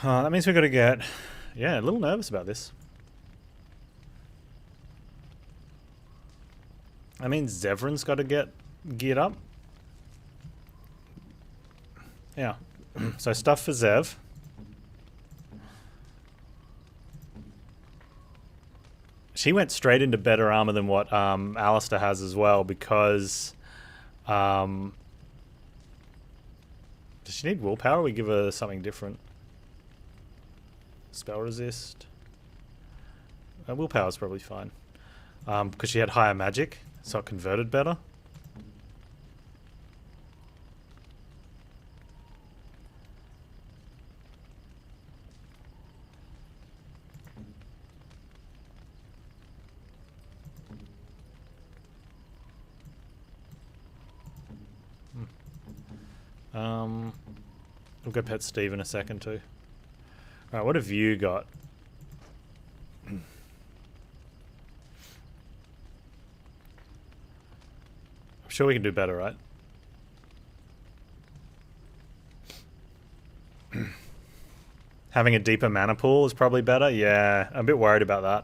That means we've got to get... Yeah, a little nervous about this. That means Zevran's got to get geared up. Yeah. So stuff for Zev. She went straight into better armor than what Alistair has as well because... does she need willpower? We give her something different. Spell resist. Willpower is probably fine. Because she had higher magic, so it converted better. We'll go pet Steve in a second too. Alright, what have you got? I'm sure we can do better, right? Having a deeper mana pool is probably better. Yeah, I'm a bit worried about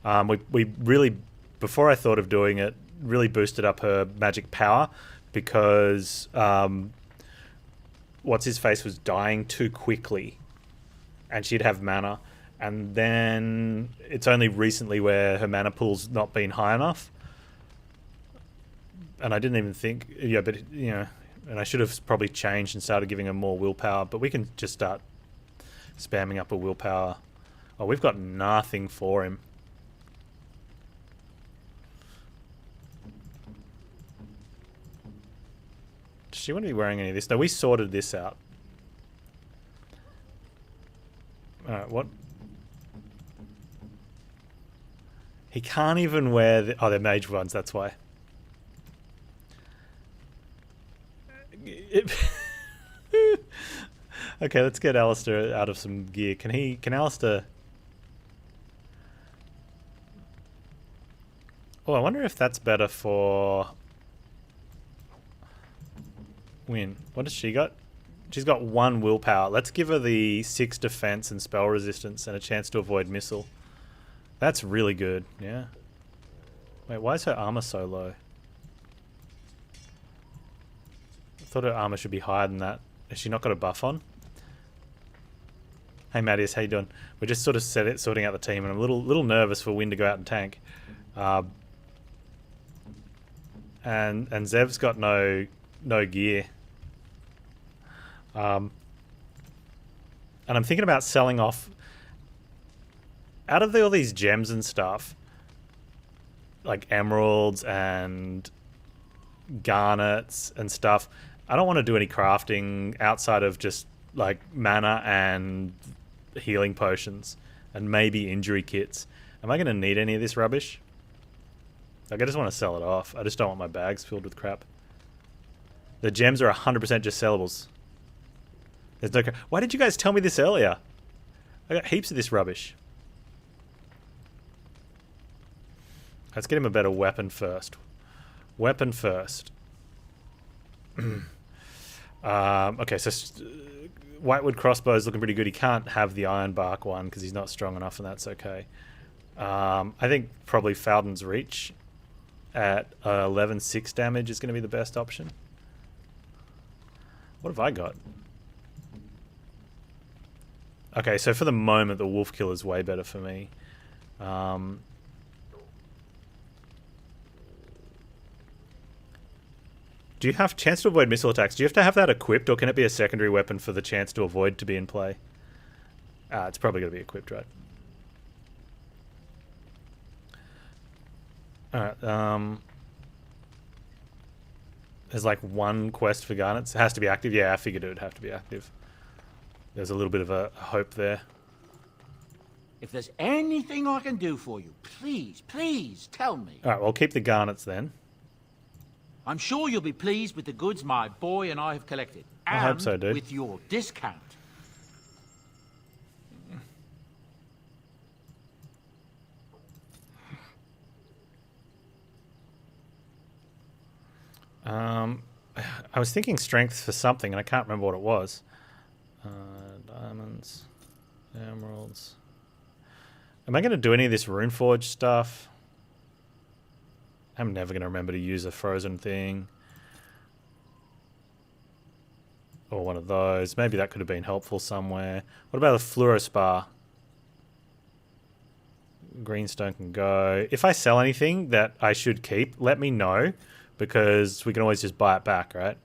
that. We really, before I thought of doing it, really boosted up her magic power because what's his face was dying too quickly, and she'd have mana. And then it's only recently where her mana pool's not been high enough. And I didn't even think, yeah, but you know, and I should have probably changed and started giving her more willpower. But we can just start spamming up a willpower. Oh, we've got nothing for him. Does she want to be wearing any of this? No, we sorted this out. Alright, what? He can't even wear the... Oh, they're mage ones, that's why. Okay, let's get Alistair out of some gear. Can Alistair... Oh, I wonder if that's better for... Win. What has she got? She's got 1 willpower. Let's give her the 6 defense and spell resistance and a chance to avoid missile. That's really good, yeah. Wait, why is her armor so low? I thought her armor should be higher than that. Has she not got a buff on? Hey Mattias, how you doing? We're just sort of sorting out the team, and I'm a little nervous for Win to go out and tank. And Zev's got no gear. And I'm thinking about selling off out of all these gems and stuff, like emeralds and garnets and stuff. I don't want to do any crafting outside of just like mana and healing potions and maybe injury kits. Am I going to need any of this rubbish? Like, I just want to sell it off. I just don't want my bags filled with crap. The gems are 100% just sellables. There's no... Why did you guys tell me this earlier? I got heaps of this rubbish. Let's get him a better weapon first. Weapon first. Okay, so Whitewood crossbow is looking pretty good. He can't have the Ironbark one because he's not strong enough, and that's okay. I think probably Falden's Reach at 11-6 damage is going to be the best option. What have I got? Okay, so for the moment, the Wolf Kill is way better for me. Do you have chance to avoid missile attacks? Do you have to have that equipped, or can it be a secondary weapon for the chance to avoid to be in play? It's probably going to be equipped, right? Alright, there's like 1 quest for garnets. It has to be active? Yeah, I figured it would have to be active. There's a little bit of a hope there. If there's anything I can do for you, please tell me. Alright, well, I'll keep the garnets then. I'm sure you'll be pleased with the goods my boy and I have collected. I hope so, dude. With your discount. I was thinking strength for something, and I can't remember what it was. Diamonds. Am I going to do any of this Runeforge stuff? I'm never going to remember to use a frozen thing. Or one of those. Maybe that could have been helpful somewhere. What about a fluorospar? Greenstone can go. If I sell anything that I should keep, let me know. Because we can always just buy it back, right?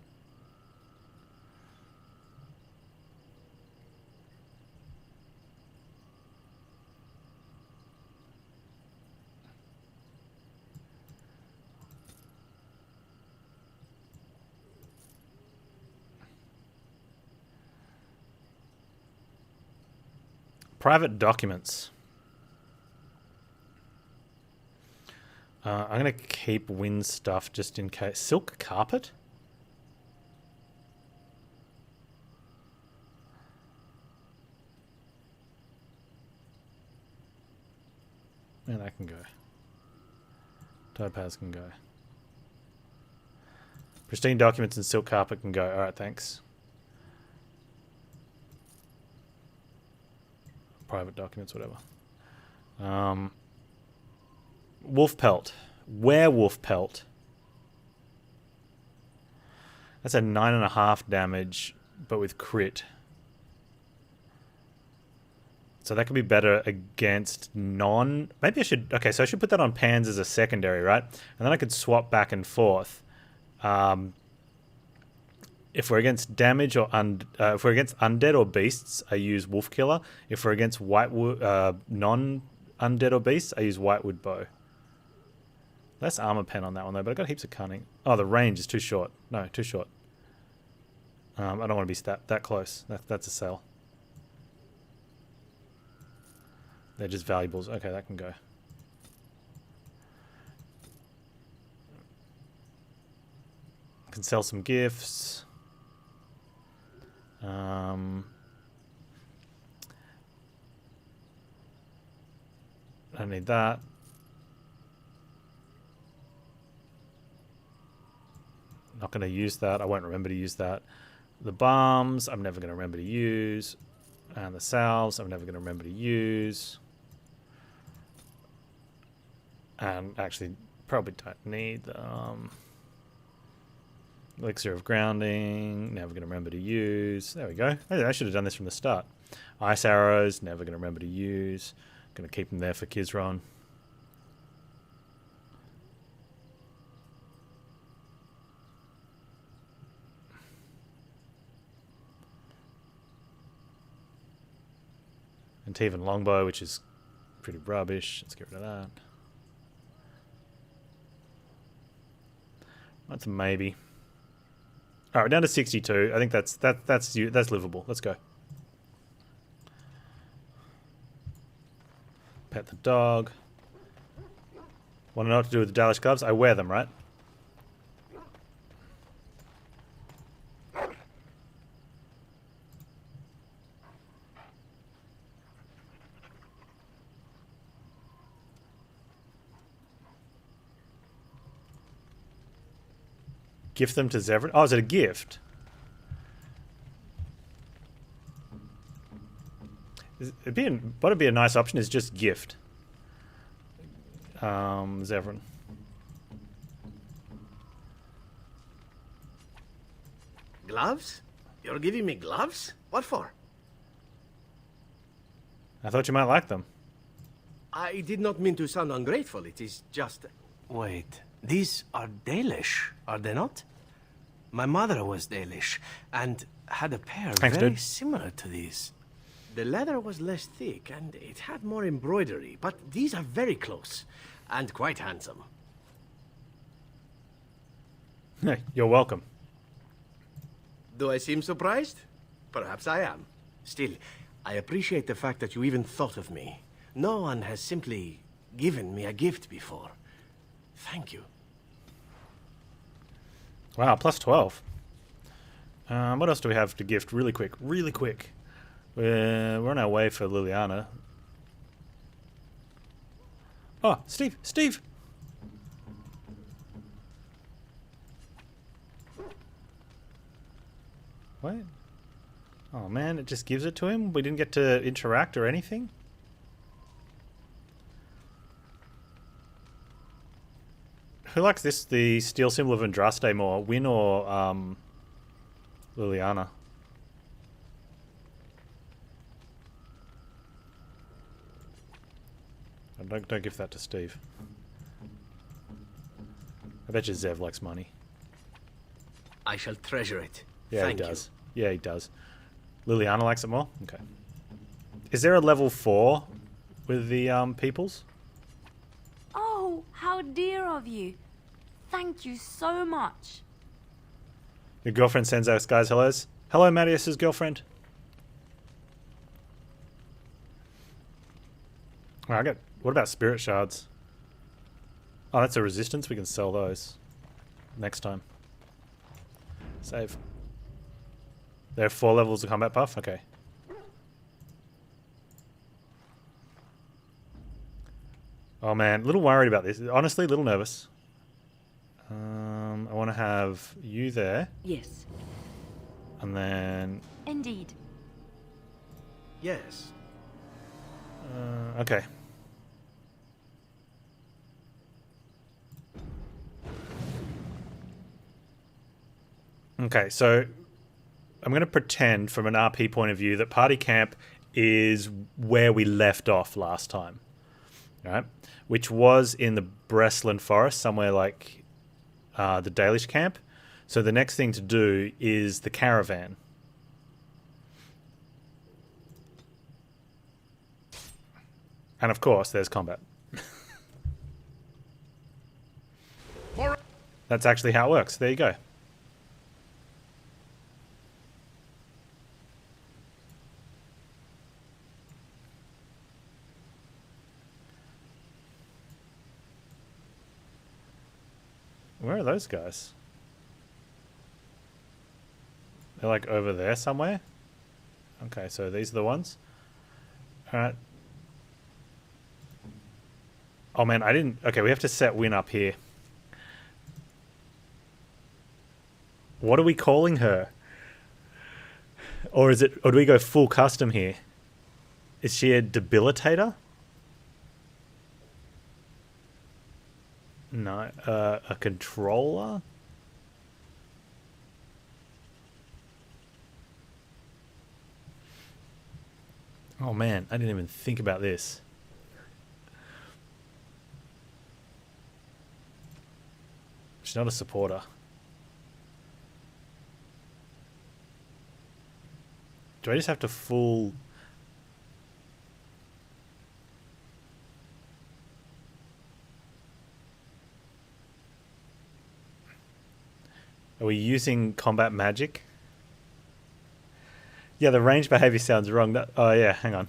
Private documents. I'm going to keep wind stuff just in case. Silk carpet? Yeah, that can go. Topaz can go. Pristine documents and silk carpet can go. Alright, thanks. Private documents, whatever. Wolf pelt. Werewolf pelt. That's a 9.5 damage, but with crit. So that could be better against non... Maybe I should... Okay, so I should put that on Panz as a secondary, right? And then I could swap back and forth. If we're against damage or if we're against undead or beasts, I use Wolf Killer. If we're against non-undead or beasts, I use Whitewood Bow. Less armor pen on that one though, but I got heaps of cunning. Oh, the range is too short. No, too short. I don't want to be that close. That's a sell. They're just valuables. Okay, that can go. I can sell some gifts. I don't need that. Not going to use that. I won't remember to use that. The bombs, I'm never going to remember to use. And the salves, I'm never going to remember to use. And actually, probably don't need elixir of grounding, never going to remember to use. There we go. I should have done this from the start. Ice arrows, never going to remember to use. Going to keep them there for Kizron. And Tevan longbow, which is pretty rubbish. Let's get rid of that. That's a maybe. All right, we're down to 62. I think that's livable. Let's go. Pet the dog. Want to know what to do with the Dalish gloves? I wear them, right? Gift them to Zevran. Oh, is it a gift? What'd be a nice option is just gift. Zevran. Gloves? You're giving me gloves? What for? I thought you might like them. I did not mean to sound ungrateful. It is just... Wait, these are Dalish, are they not? My mother was Dalish, and had a pair very similar to these. The leather was less thick, and it had more embroidery, but these are very close, and quite handsome. Hey, you're welcome. Do I seem surprised? Perhaps I am. Still, I appreciate the fact that you even thought of me. No one has simply given me a gift before. Thank you. Wow, plus 12. What else do we have to gift really quick? Really quick. We're on our way for Liliana. Oh, Steve! Steve! What? Oh man, it just gives it to him? We didn't get to interact or anything? Who likes this? The steel symbol of Andraste more, Win or Liliana? Don't give that to Steve. I bet you Zev likes money. I shall treasure it. Yeah, Thank he does. you. Yeah, he does. Liliana likes it more? Okay. Is there a level 4 with the peoples? Oh, how dear of you. Thank you so much. Your girlfriend sends us guys hellos. Hello, Mattias's girlfriend. Oh, what about spirit shards? Oh, that's a resistance. We can sell those next time. Save. There are 4 levels of combat buff? Okay. Oh man, a little worried about this. Honestly, a little nervous. I want to have you there. Yes. And then... Indeed. Yes. Okay. Okay, so I'm going to pretend from an RP point of view that party camp is where we left off last time. All right? Which was in the Breslin Forest, somewhere like the Dalish camp. So the next thing to do is the caravan. And of course, there's combat. That's actually how it works. There you go. Where are those guys? They're like over there somewhere? Okay, so these are the ones. Alright. Oh man, I didn't... Okay, we have to set Win up here. What are we calling her? Or is it... Or do we go full custom here? Is she a debilitator? No. A controller? Oh man, I didn't even think about this. She's not a supporter. Do I just have to full... Are we using combat magic? Yeah, the range behavior sounds wrong. Oh yeah, hang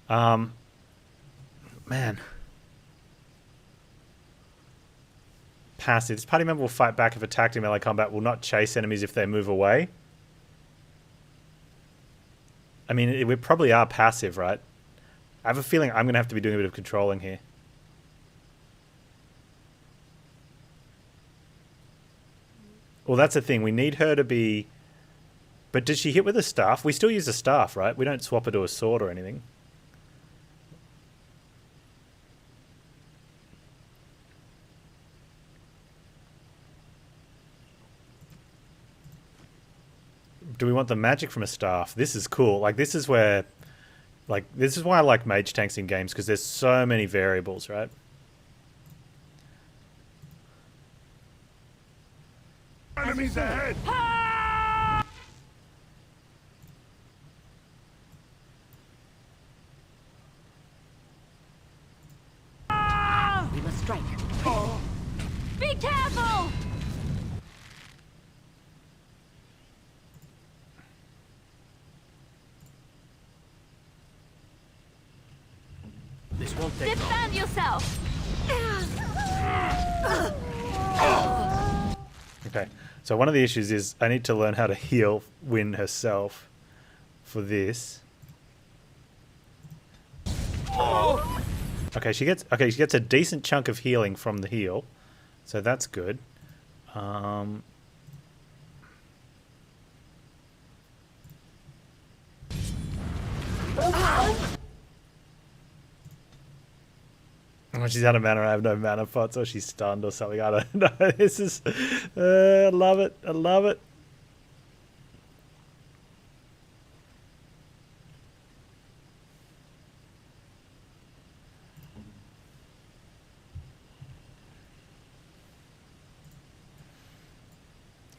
on. Man. Passive. This party member will fight back if attacked in melee combat, will not chase enemies if they move away. I mean, we probably are passive, right? I have a feeling I'm going to have to be doing a bit of controlling here. Well, that's the thing. We need her to be... But does she hit with a staff? We still use a staff, right? We don't swap her to a sword or anything. Do we want the magic from a staff? This is cool. Like, this is where... Like, this is why I like mage tanks in games, because there's so many variables, right? Enemies ahead! We must strike. Be careful! This won't take long. Defend yourself! Okay, so one of the issues is I need to learn how to heal Win herself for this. Okay, she gets a decent chunk of healing from the heal, so that's good. Oh, she's out of mana. I have no mana pots, or she's stunned or something. I don't know. This is... I love it. I love it.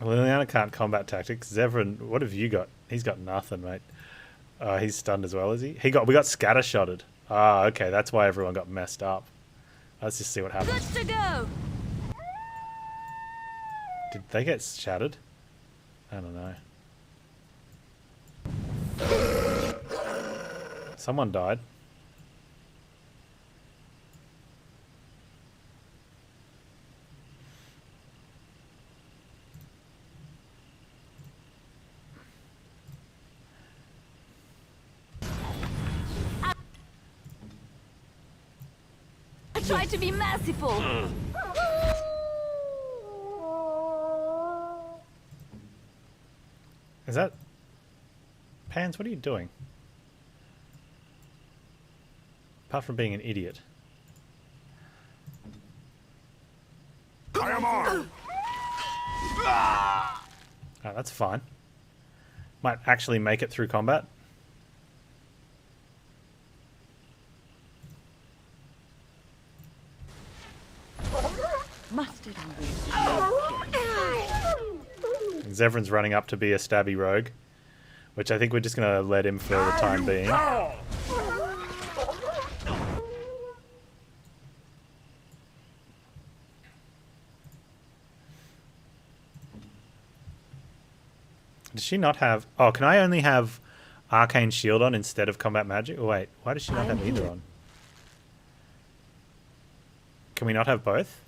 Liliana can't combat tactics. Zevran, what have you got? He's got nothing, mate. He's stunned as well, is he? We got scattershotted. Ah, okay, that's why everyone got messed up. Let's just see what happens. Good to go. Did they get shattered? I don't know. Someone died. I try to be merciful. Is that... Panz, what are you doing? Apart from being an idiot. I am armed. Oh, that's fine. Might actually make it through combat. Mustard Zevran's running up to be a stabby rogue, which I think we're just going to let him for the time being. Does she not have... Oh, can I only have Arcane Shield on instead of Combat Magic? Oh, wait, why does she not have either on? Can we not have both?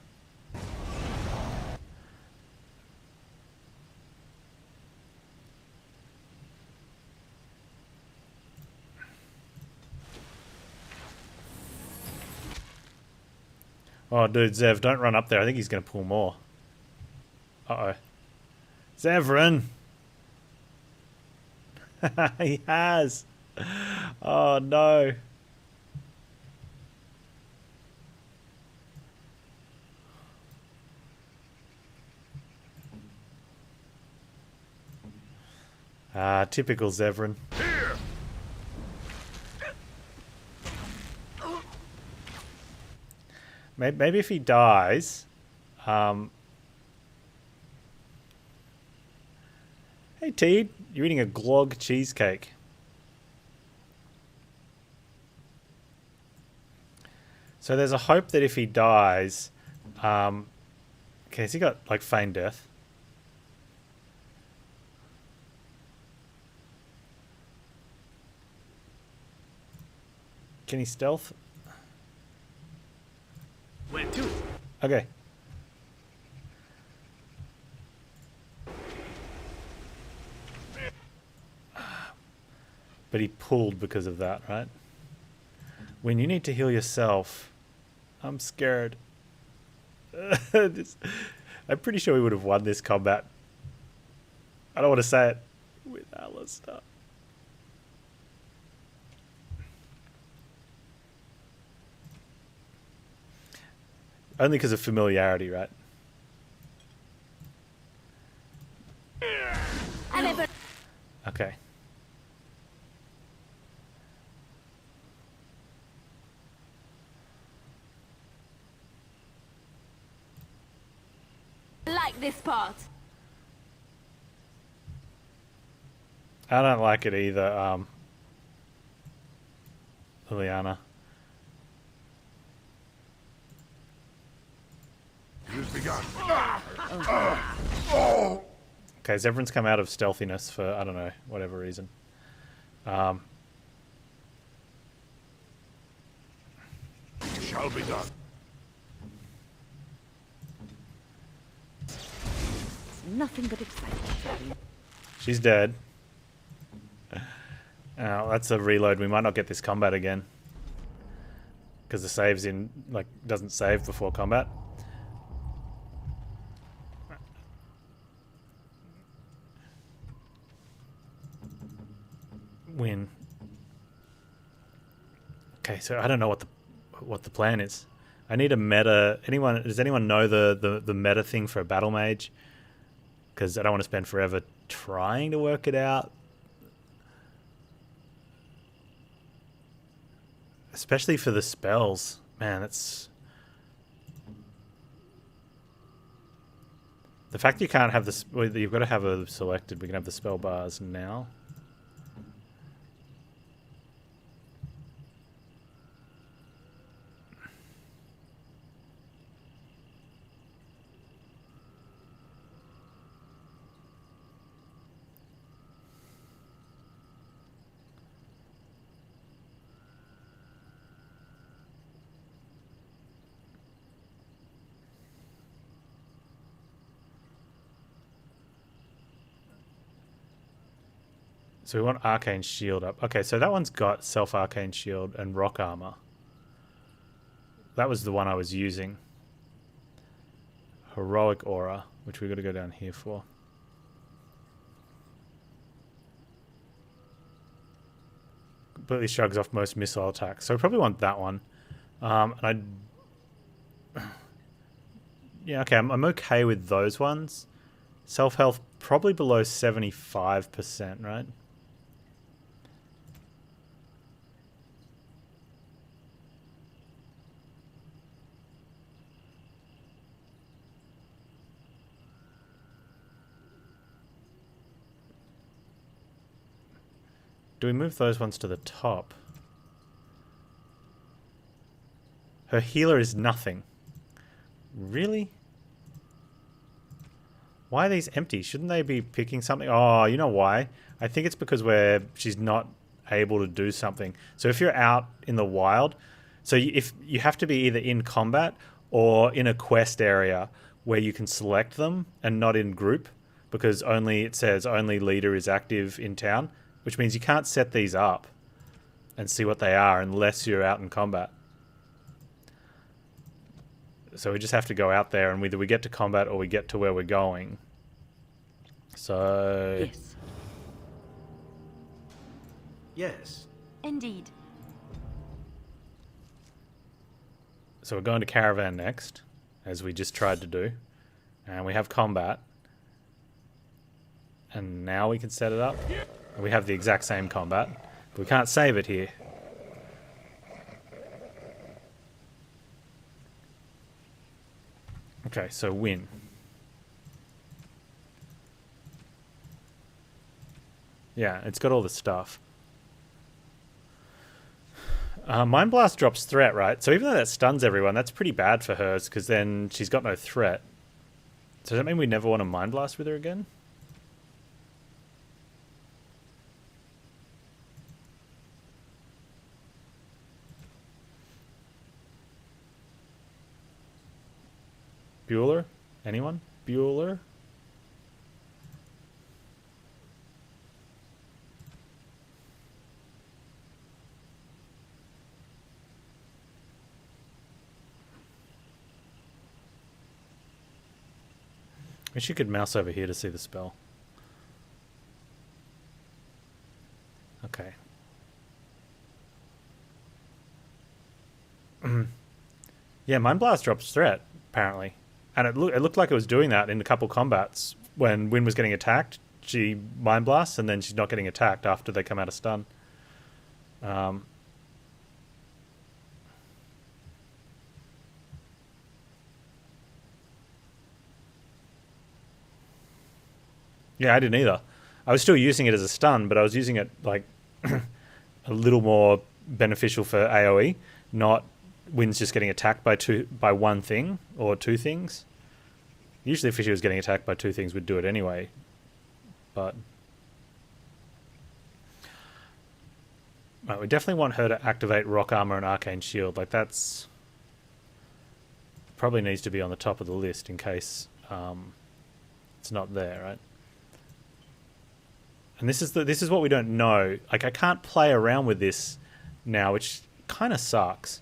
Oh, dude, Zev, don't run up there. I think he's going to pull more. Uh-oh. Zevran! He has! Oh, no. Ah, typical Zevran. Here. Maybe if he dies... Hey, Teed, you're eating a glog cheesecake. So there's a hope that if he dies... okay, has he got, like, feigned death? Can he stealth? Where to? Okay. But he pulled because of that, right? When you need to heal yourself, I'm scared. I'm pretty sure we would have won this combat. I don't want to say it with Alistair. Only because of familiarity, right? Okay. Like this part. I don't like it either, Liliana. Use begun. Okay, so everyone's come out of stealthiness for, I don't know, whatever reason. Shall be done. Nothing but excitement. She's dead. Oh, that's a reload. We might not get this combat again. Because the save's in, like, doesn't save before combat. Win. Okay, so I don't know what the plan is. I need a meta. Does anyone know the meta thing for a battle mage? Because I don't want to spend forever trying to work it out. Especially for the spells. Man, that's... The fact you can't have this... Well, you've got to have a selected. We can have the spell bars now. So we want Arcane Shield up. Okay, so that one's got Self-Arcane Shield and Rock Armor. That was the one I was using. Heroic Aura, which we've got to go down here for. Completely shrugs off most missile attacks. So we probably want that one. And yeah, okay, I'm okay with those ones. Self-health probably below 75%, right? Do we move those ones to the top? Her healer is nothing. Really? Why are these empty? Shouldn't they be picking something? Oh, you know why? I think it's because she's not able to do something. So if you're out in the wild, so if you have to be either in combat or in a quest area where you can select them and not in group, because it says only leader is active in town, which means you can't set these up and see what they are unless you're out in combat. So we just have to go out there and either we get to combat or we get to where we're going. So... Yes. Yes. Indeed. So we're going to Caravan next, as we just tried to do. And we have combat. And now we can set it up. We have the exact same combat. But we can't save it here. Okay, so win. Yeah, it's got all the stuff. Mind Blast drops threat, right? So even though that stuns everyone, that's pretty bad for hers, because then she's got no threat. So does that mean we never want to Mind Blast with her again? Bueller? Anyone? Bueller? Wish you could mouse over here to see the spell. Okay. Yeah, Mind Blast drops threat, apparently. And it looked like it was doing that in a couple combats. When Wynn was getting attacked, she Mind Blasts, and then she's not getting attacked after they come out of stun. Yeah, I didn't either. I was still using it as a stun, but I was using it like a little more beneficial for AoE, not Wynn's just getting attacked by one thing or two things. Usually if she was getting attacked by two things, we'd do it anyway. But right, we definitely want her to activate Rock Armor and Arcane Shield. Like that's probably needs to be on the top of the list in case it's not there, right? And this is what we don't know. Like I can't play around with this now, which kind of sucks.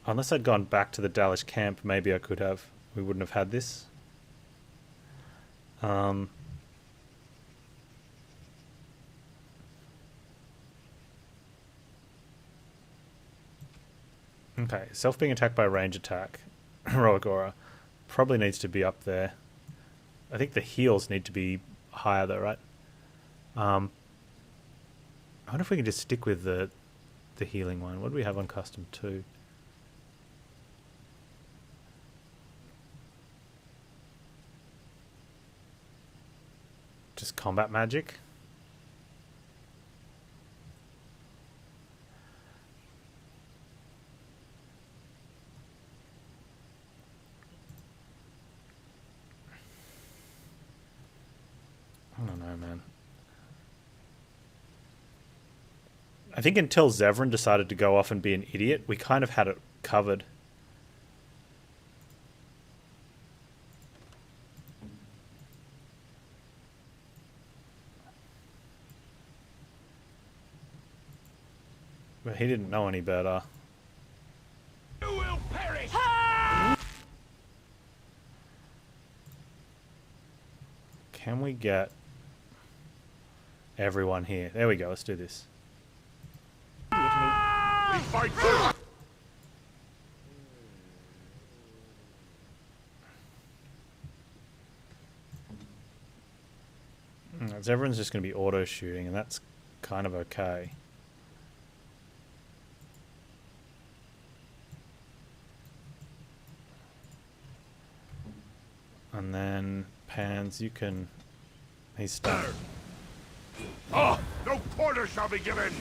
Unless I'd gone back to the Dalish camp, maybe I could have. We wouldn't have had this. Okay, self being attacked by a range attack. Heroic Aura. Probably needs to be up there. I think the heals need to be higher though, right? I wonder if we can just stick with the healing one. What do we have on custom 2? Just combat magic. I don't know, man. I think until Zevran decided to go off and be an idiot, we kind of had it covered. But he didn't know any better. You will perish! Can we get everyone here? There we go, let's do this. We fight first! Everyone's just going to be auto shooting, and that's kind of okay. And then Panz, you can. He's stunned. Oh, no quarter shall be given!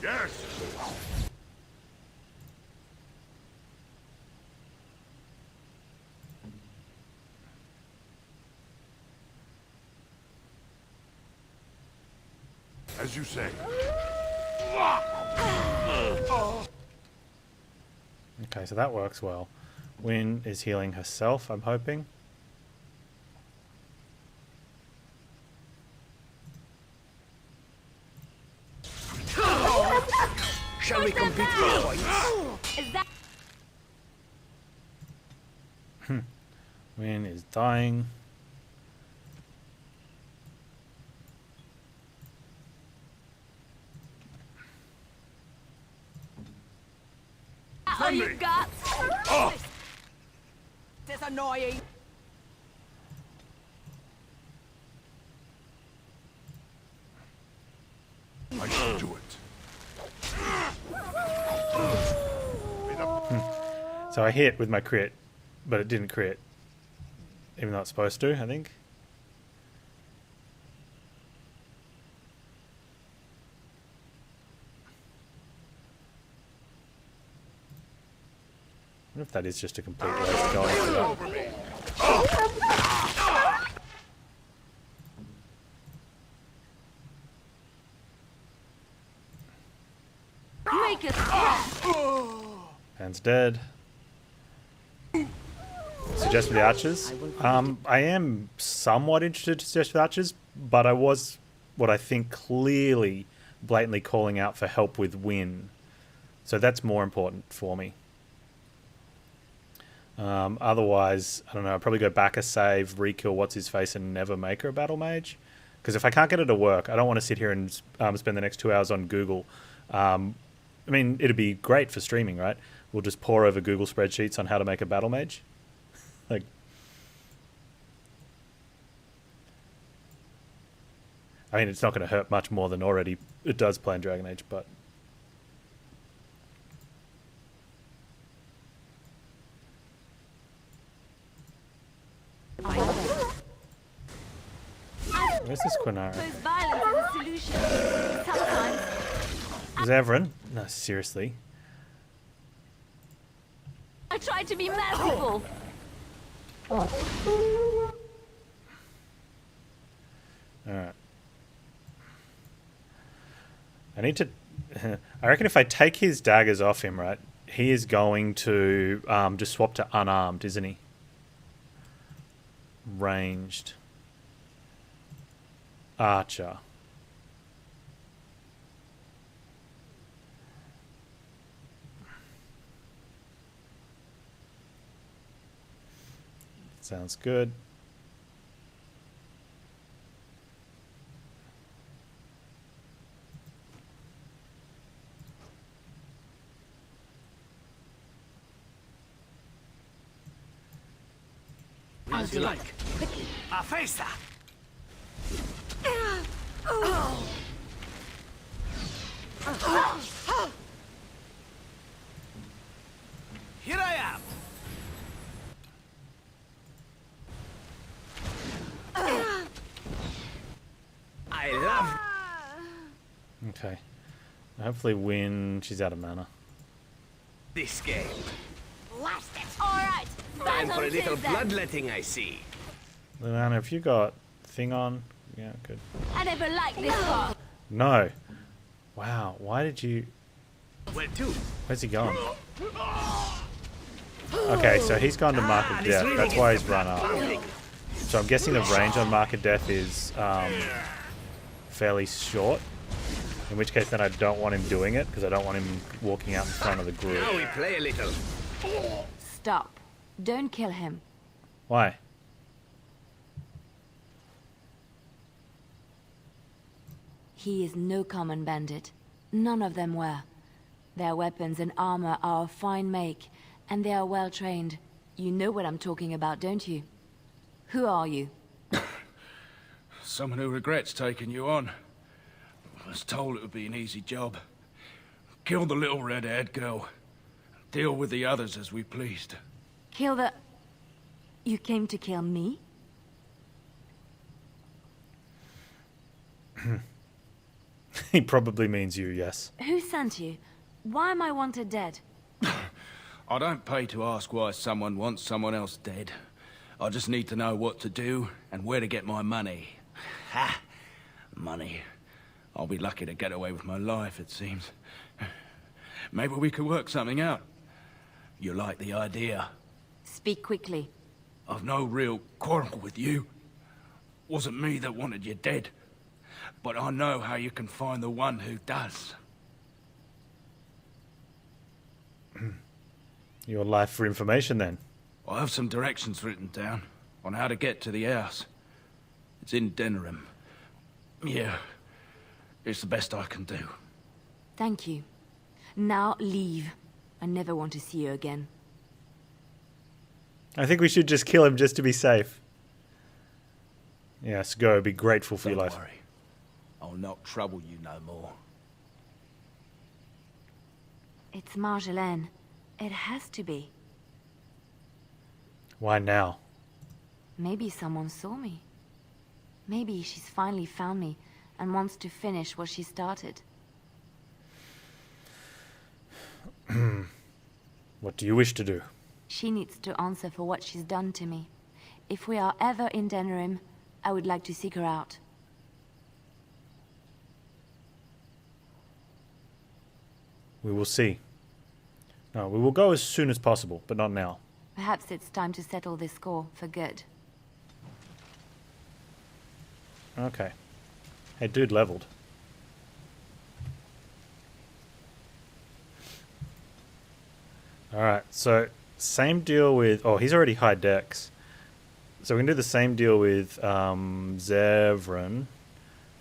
Yes! As you say. Okay, so that works well. Wynn is healing herself, I'm hoping. Shall we compete for points? Is that Wynn is dying. all you got? Oh! This is annoying. I shall do it. So I hit with my crit, but it didn't crit. Even though it's supposed to, I think. I wonder if that is just a complete waste of going for that. Over me! Make it stop. Pan's dead. Suggest for the archers. I am somewhat interested to suggest for the archers, but I was what I think clearly blatantly calling out for help with Wynn. So that's more important for me. Otherwise, I don't know, I'll probably go back a save, re-kill what's-his-face, and never make her a battle mage. Because if I can't get her to work, I don't want to sit here and spend the next 2 hours on Google. I mean, it'd be great for streaming, right? We'll just pour over Google spreadsheets on how to make a battle mage. Like, I mean, it's not going to hurt much more than already it does play in Dragon Age, but... Where's this Quinara? Most violence is a solution. Sometimes. Zevran? No, seriously. I try to be merciful. Alright. I need to... I reckon if I take his daggers off him, right, he is going to just swap to unarmed, isn't he? Ranged. Archer. Sounds good. As you like. A face that. Here I am. I love Okay. Hopefully win. She's out of mana. this game. Blast it! Alright, Time for a little bloodletting, I see. Liliana, have you got thing on? Yeah, good. I never liked this part. No. Wow. Why did you... Where to? Where's he going? Okay, so he's gone to Mark of Death. That's why he's run up. So I'm guessing the range on Mark of Death is fairly short. In which case then I don't want him doing it, because I don't want him walking out in front of the group. Now we play a little. Stop. Don't kill him. Why? He is no common bandit. None of them were. Their weapons and armor are of fine make, and they are well trained. You know what I'm talking about, don't you? Who are you? Someone who regrets taking you on. I was told it would be an easy job. Kill the little red-haired girl. Deal with the others as we pleased. Kill the... You came to kill me? He probably means you, yes. Who sent you? Why am I wanted dead? I don't pay to ask why someone wants someone else dead. I just need to know what to do and where to get my money. Ha! Money. I'll be lucky to get away with my life, it seems. Maybe we could work something out. You like the idea? Speak quickly. I've no real quarrel with you. Wasn't me that wanted you dead. But I know how you can find the one who does. Your life for information, then. I have some directions written down on how to get to the house. It's in Denerim. Yeah, it's the best I can do. Thank you. Now leave. I never want to see you again. I think we should just kill him just to be safe. Yes, go. Be grateful for Don't your life. worry. I'll not trouble you no more. It's Marjolaine. It has to be. Why now? Maybe someone saw me. Maybe she's finally found me and wants to finish what she started. What do you wish to do? She needs to answer for what she's done to me. If we are ever in Denerim, I would like to seek her out. We will see. No, we will go as soon as possible, but not now. Perhaps it's time to settle this score for good. Okay. Hey, dude leveled. Alright, so same deal with... Oh, he's already high dex. So we can do the same deal with Zevran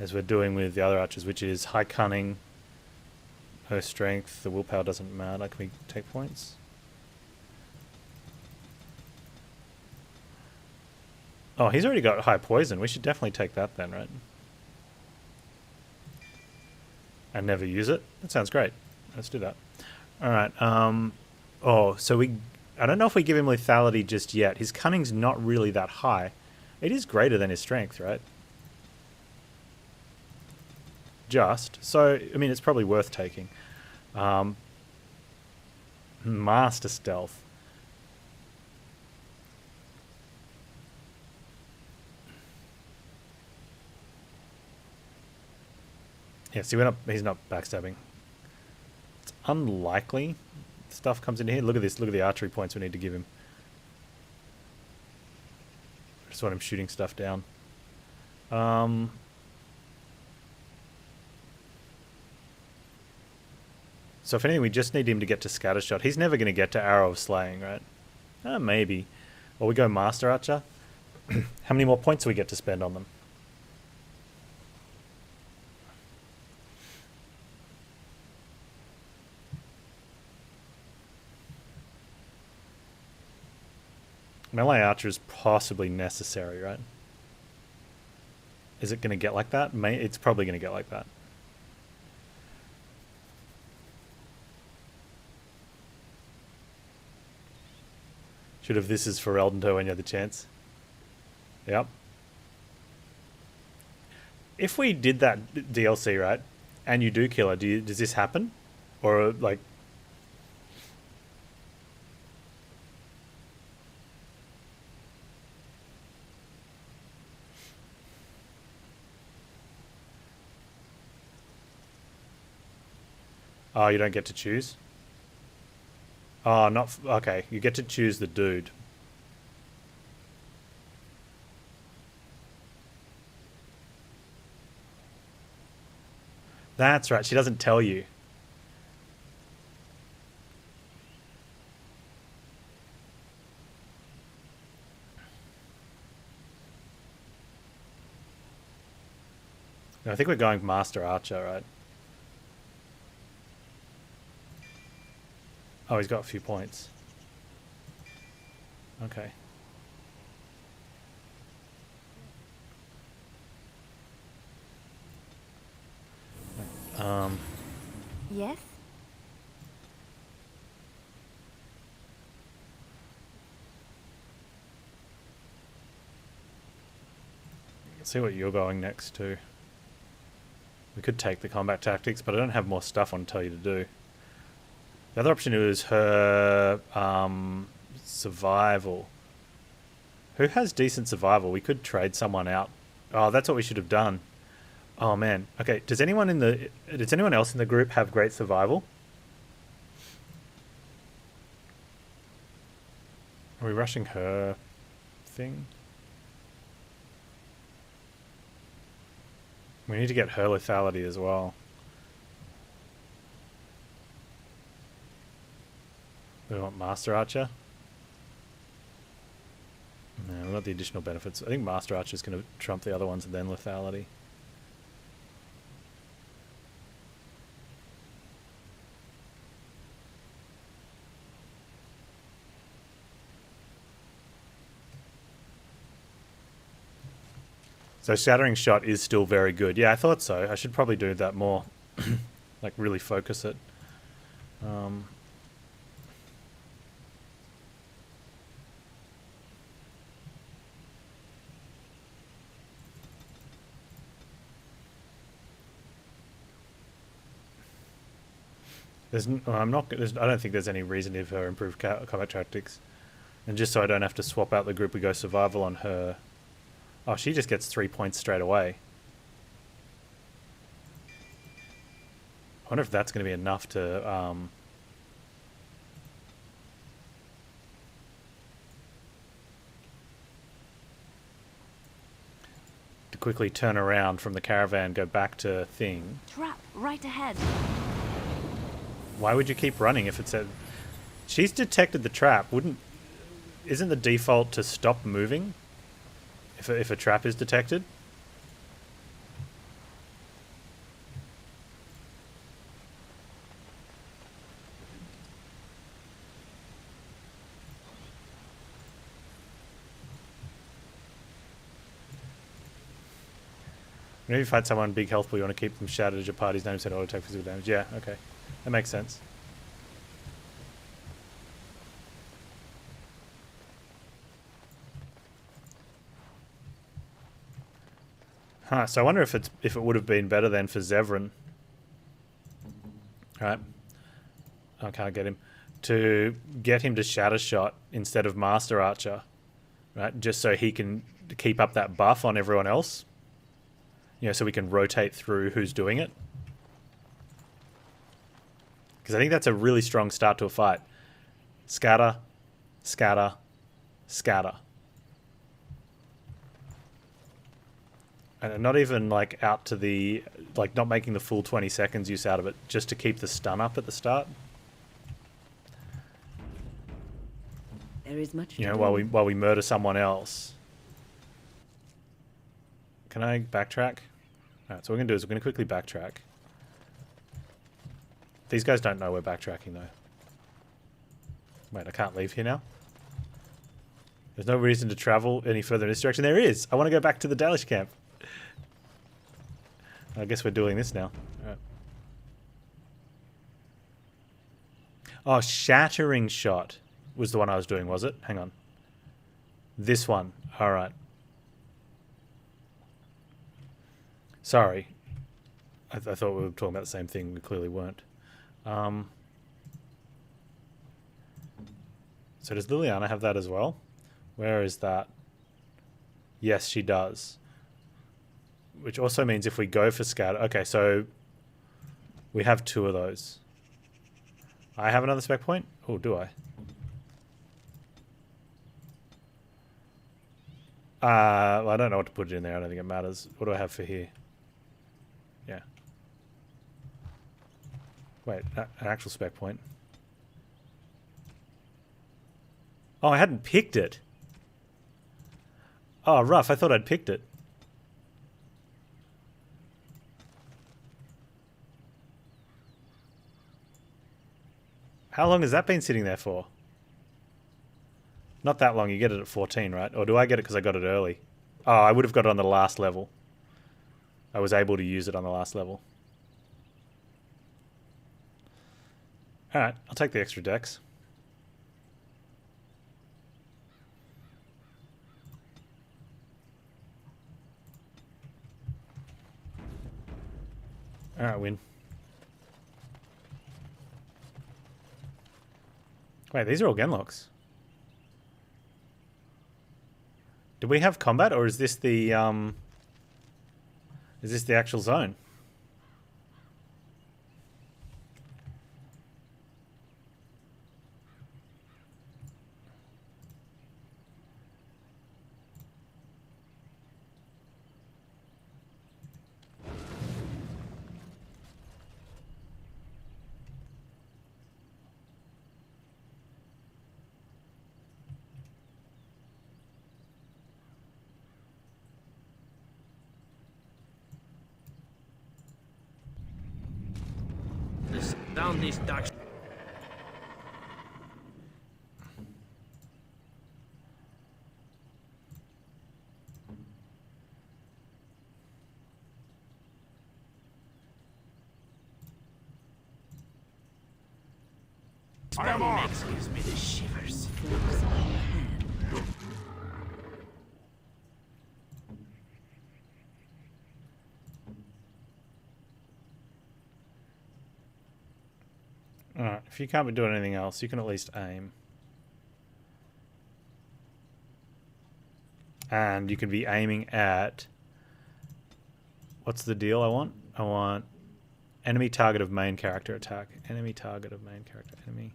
as we're doing with the other archers, which is high cunning, her strength, the willpower doesn't matter. Can we take points? Oh, he's already got high poison. We should definitely take that then, right? And never use it? That sounds great. Let's do that. Alright, oh, so we... I don't know if we give him lethality just yet. His cunning's not really that high. It is greater than his strength, right? Just. So, I mean, it's probably worth taking. Master Stealth. Yeah, see, he's not backstabbing. It's unlikely stuff comes in here. Look at this. Look at the archery points we need to give him. I just want him shooting stuff down. So if anything, we just need him to get to Scattershot. He's never going to get to Arrow of Slaying, right? Maybe. Or we go Master Archer. How many more points do we get to spend on them? Melee archer is possibly necessary, right? Is it going to get like that? It's probably going to get like that. Should have this is for Eldonto when you had the chance. Yep. If we did that DLC, right, and you do kill her, does this happen? Or, like... Oh, you don't get to choose? Oh, not... Okay, you get to choose the dude. That's right, she doesn't tell you. I think we're going Master Archer, right? Oh, he's got a few points. Okay. Yes? Let's see what you're going next to. We could take the combat tactics, but I don't have more stuff I want to tell you to do. The other option is her survival. Who has decent survival? We could trade someone out. Oh, that's what we should have done. Oh man. Okay. Does anyone else in the group have great survival? Are we rushing her thing? We need to get her lethality as well. We want Master Archer. No, we want the additional benefits. I think Master Archer is going to trump the other ones and then lethality. So Shattering Shot is still very good. Yeah, I thought so. I should probably do that more. Like, really focus it. I don't think there's any reason to give her improved combat tactics. And just so I don't have to swap out the group, we go survival on her. Oh, she just gets 3 points straight away. I wonder if that's going to be enough to... to quickly turn around from the caravan, go back to thing. Trap right ahead. Why would you keep running if it said... She's detected the trap. Isn't the default to stop moving? If a trap is detected? Maybe if you fight someone big health pool, you want to keep them shattered as your party's name said auto attack physical damage. Yeah, okay. That makes sense. Huh, so I wonder if it would have been better then for Zevran. Right. I can't get him. To get him to Shatter Shot instead of Master Archer. Right? Just so he can keep up that buff on everyone else. You know, so we can rotate through who's doing it. Because I think that's a really strong start to a fight. Scatter, scatter, scatter. And not even like out to the, like not making the full 20 seconds use out of it, just to keep the stun up at the start. There is much you know, while we murder someone else. Can I backtrack? Alright, so what we're going to do is we're going to quickly backtrack. These guys don't know we're backtracking, though. Wait, I can't leave here now? There's no reason to travel any further in this direction. There is! I want to go back to the Dalish camp. I guess we're doing this now. Alright. Oh, Shattering Shot was the one I was doing, was it? Hang on. This one. Alright. Sorry. I thought we were talking about the same thing. We clearly weren't. So does Liliana have that as well? Where is that? Yes, she does. Which also means if we go for scatter... Okay, so we have 2 of those. I have another spec point? Oh, do I? Well, I don't know what to put it in there. I don't think it matters. What do I have for here? Yeah. Wait, an actual spec point. Oh, I hadn't picked it. Oh, rough. I thought I'd picked it. How long has that been sitting there for? Not that long. You get it at 14, right? Or do I get it because I got it early? Oh, I would have got it on the last level. I was able to use it on the last level. Alright, I'll take the extra dex. Alright, win. Wait, these are all Genlocks. Do we have combat, or is this the actual zone? Down this dark. Max gives me the shivers. Alright, if you can't be doing anything else, you can at least aim. And you can be aiming at... What's the deal I want? I want enemy target of main character attack. Enemy target of main character. Enemy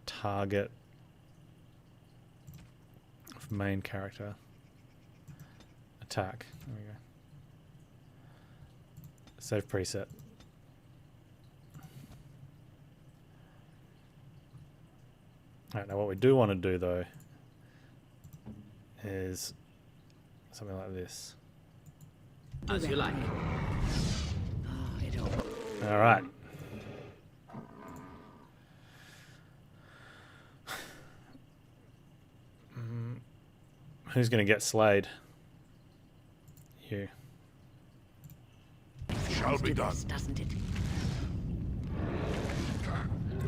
target of main character attack. There we go. Save preset. Alright, now what we do want to do though is something like this. As you like. Alright. Who's going to get slayed? You. Shall be done. Doesn't it?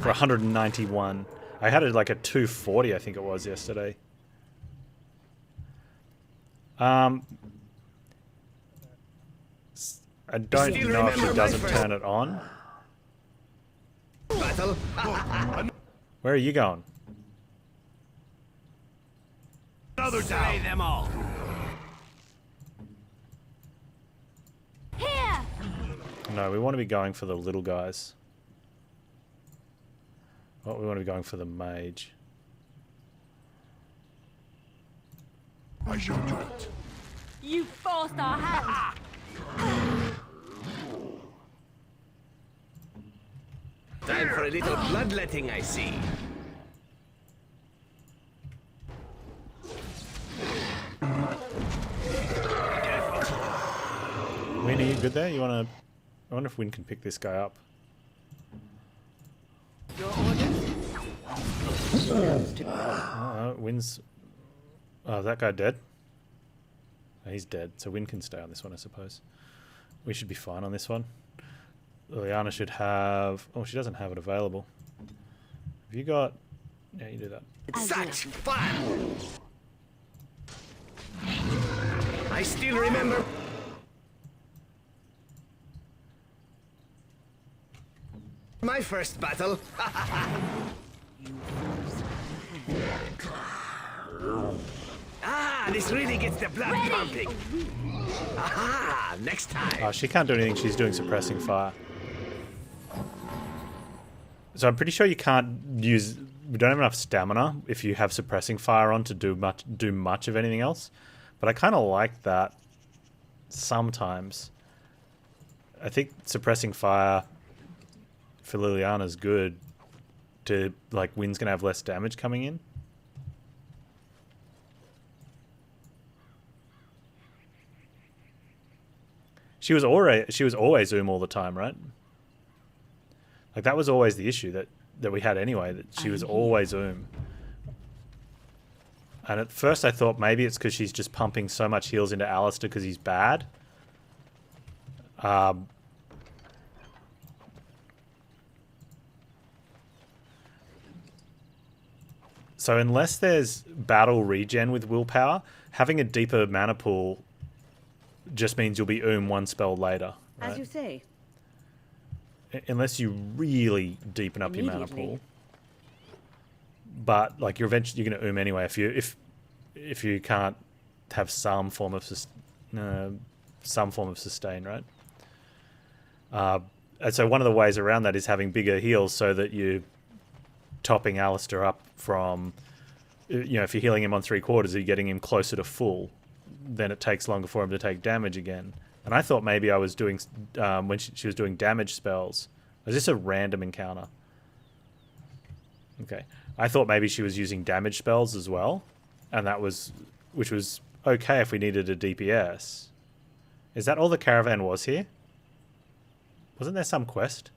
For 191. I had it like a 240, I think it was yesterday. I don't know if it doesn't turn it on. Battle. Where are you going? Another down. them all. Here! No, we want to be going for the little guys. Well, we want to be going for the mage. I shall do it. You forced our hand! Time for a little bloodletting, I see. Wayne, are you good there? You wanna? I wonder if Wynn can pick this guy up. Wynn's. Oh, is that guy dead? Oh, he's dead. So Wynn can stay on this one, I suppose. We should be fine on this one. Liliana should have... Oh, she doesn't have it available. Have you got... Yeah, you do that. Such fun! I still remember... my first battle. Ah, this really gets the blood pumping. Aha, next time. Oh, she can't do anything. She's doing suppressing fire. So I'm pretty sure you can't use... We don't have enough stamina if you have suppressing fire on to do much of anything else. But I kind of like that sometimes. I think suppressing fire for Liliana's good to, like, Wynn's going to have less damage coming in. She was always Zoom all the time, right? Like, that was always the issue that we had anyway, that she was always Zoom. And at first I thought maybe it's because she's just pumping so much heals into Alistair because he's bad. So unless there's battle regen with willpower, having a deeper mana pool just means you'll be one spell later. Right? As you say. Unless you really deepen up your mana pool. But like you're eventually going to anyway if you can't have some form of sustain, right? And so one of the ways around that is having bigger heals so that you topping Alistair up from, if you're healing him on 3/4, you're getting him closer to full. Then it takes longer for him to take damage again. And I thought maybe I was doing, when she was doing damage spells. Was this a random encounter? Okay. I thought maybe she was using damage spells as well. And which was okay if we needed a DPS. Is that all the caravan was here? Wasn't there some quest?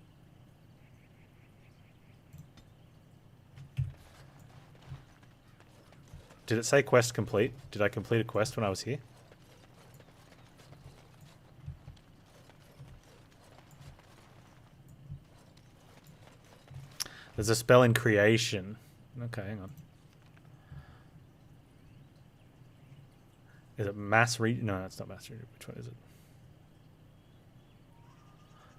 Did it say quest complete? Did I complete a quest when I was here? There's a spell in creation. Okay, hang on. Is it mass read? No, it's not mass read. Which one is it?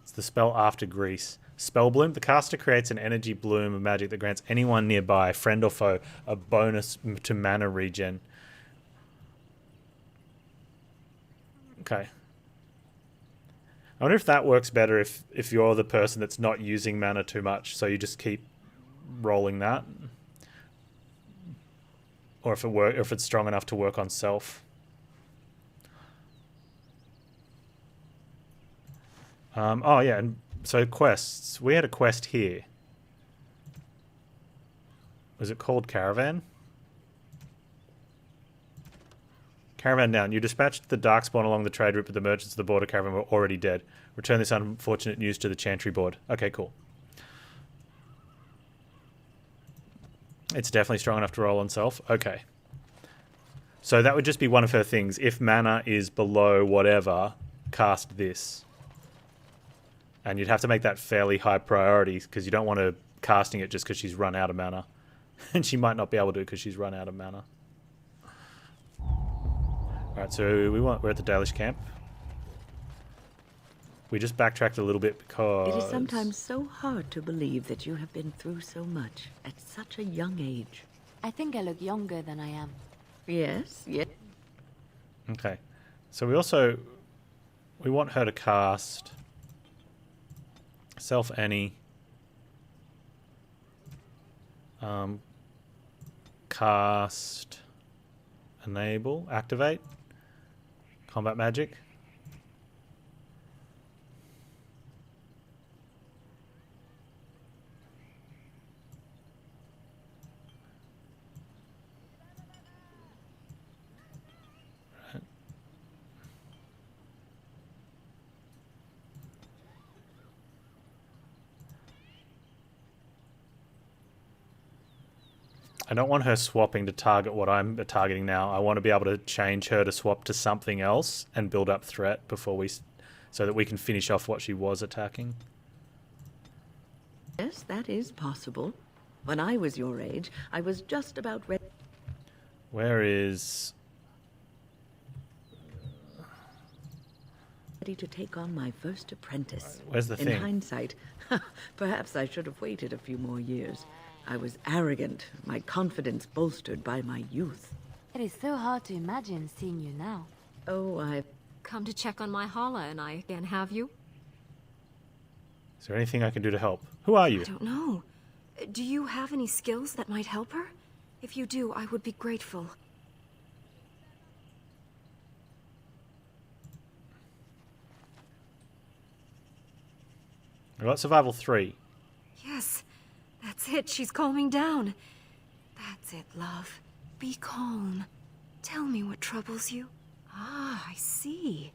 It's the spell after Grease. Spell Bloom. The caster creates an energy bloom of magic that grants anyone nearby, friend or foe, a bonus to mana regen. Okay. I wonder if that works better if you're the person that's not using mana too much, so you just keep rolling that. Or if it's strong enough to work on self. Oh yeah, and so quests. We had a quest here. Was it called Caravan? Caravan down. You dispatched the Darkspawn along the trade route, but the merchants of the border caravan were already dead. Return this unfortunate news to the Chantry board. Okay, cool. It's definitely strong enough to roll on self. Okay. So that would just be one of her things. If mana is below whatever, cast this. And you'd have to make that fairly high priority because you don't want her casting it just because she's run out of mana. And she might not be able to because she's run out of mana. Alright, so we're at the Dalish camp. We just backtracked a little bit because... It is sometimes so hard to believe that you have been through so much at such a young age. I think I look younger than I am. Yes, yes. Okay. So we want her to cast... Self Annie. Cast... Enable. Activate. Combat magic. I don't want her swapping to target what I'm targeting now. I want to be able to change her to swap to something else and build up threat before we... so that we can finish off what she was attacking. Yes, that is possible. When I was your age, I was just about ready... Where is... ready to take on my first apprentice. Where's the thing? In hindsight, perhaps I should have waited a few more years. I was arrogant, my confidence bolstered by my youth. It is so hard to imagine seeing you now. Oh, I've Come to check on my holla and I can have you? Is there anything I can do to help? Who are you? I don't know. Do you have any skills that might help her? If you do, I would be grateful. I got survival 3. Yes, that's it. She's calming down. That's it, love. Be calm. Tell me what troubles you. Ah, I see.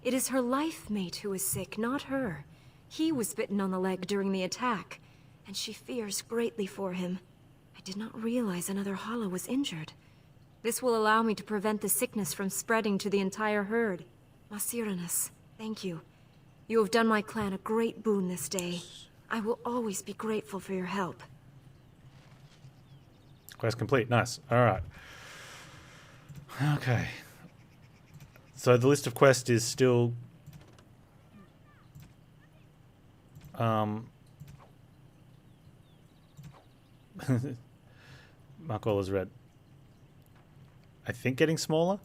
It is her life mate who is sick, not her. He was bitten on the leg during the attack, and she fears greatly for him. I did not realize another Hollow was injured. This will allow me to prevent the sickness from spreading to the entire herd. Masiranus, thank you. You have done my clan a great boon this day. I will always be grateful for your help. Quest complete. Nice. Alright. Okay. So the list of quests is still... Mark all is red. I think getting smaller?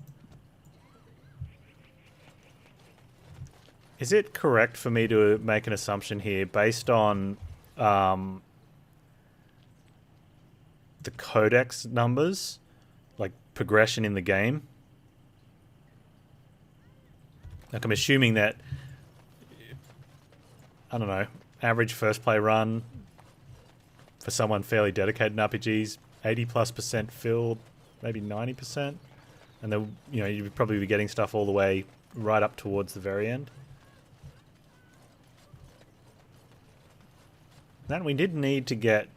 Is it correct for me to make an assumption here based on the codex numbers, like progression in the game? Like I'm assuming that, I don't know, average first play run for someone fairly dedicated in RPGs, 80+% filled, maybe 90%, and then you'd probably be getting stuff all the way right up towards the very end. Then we did need to get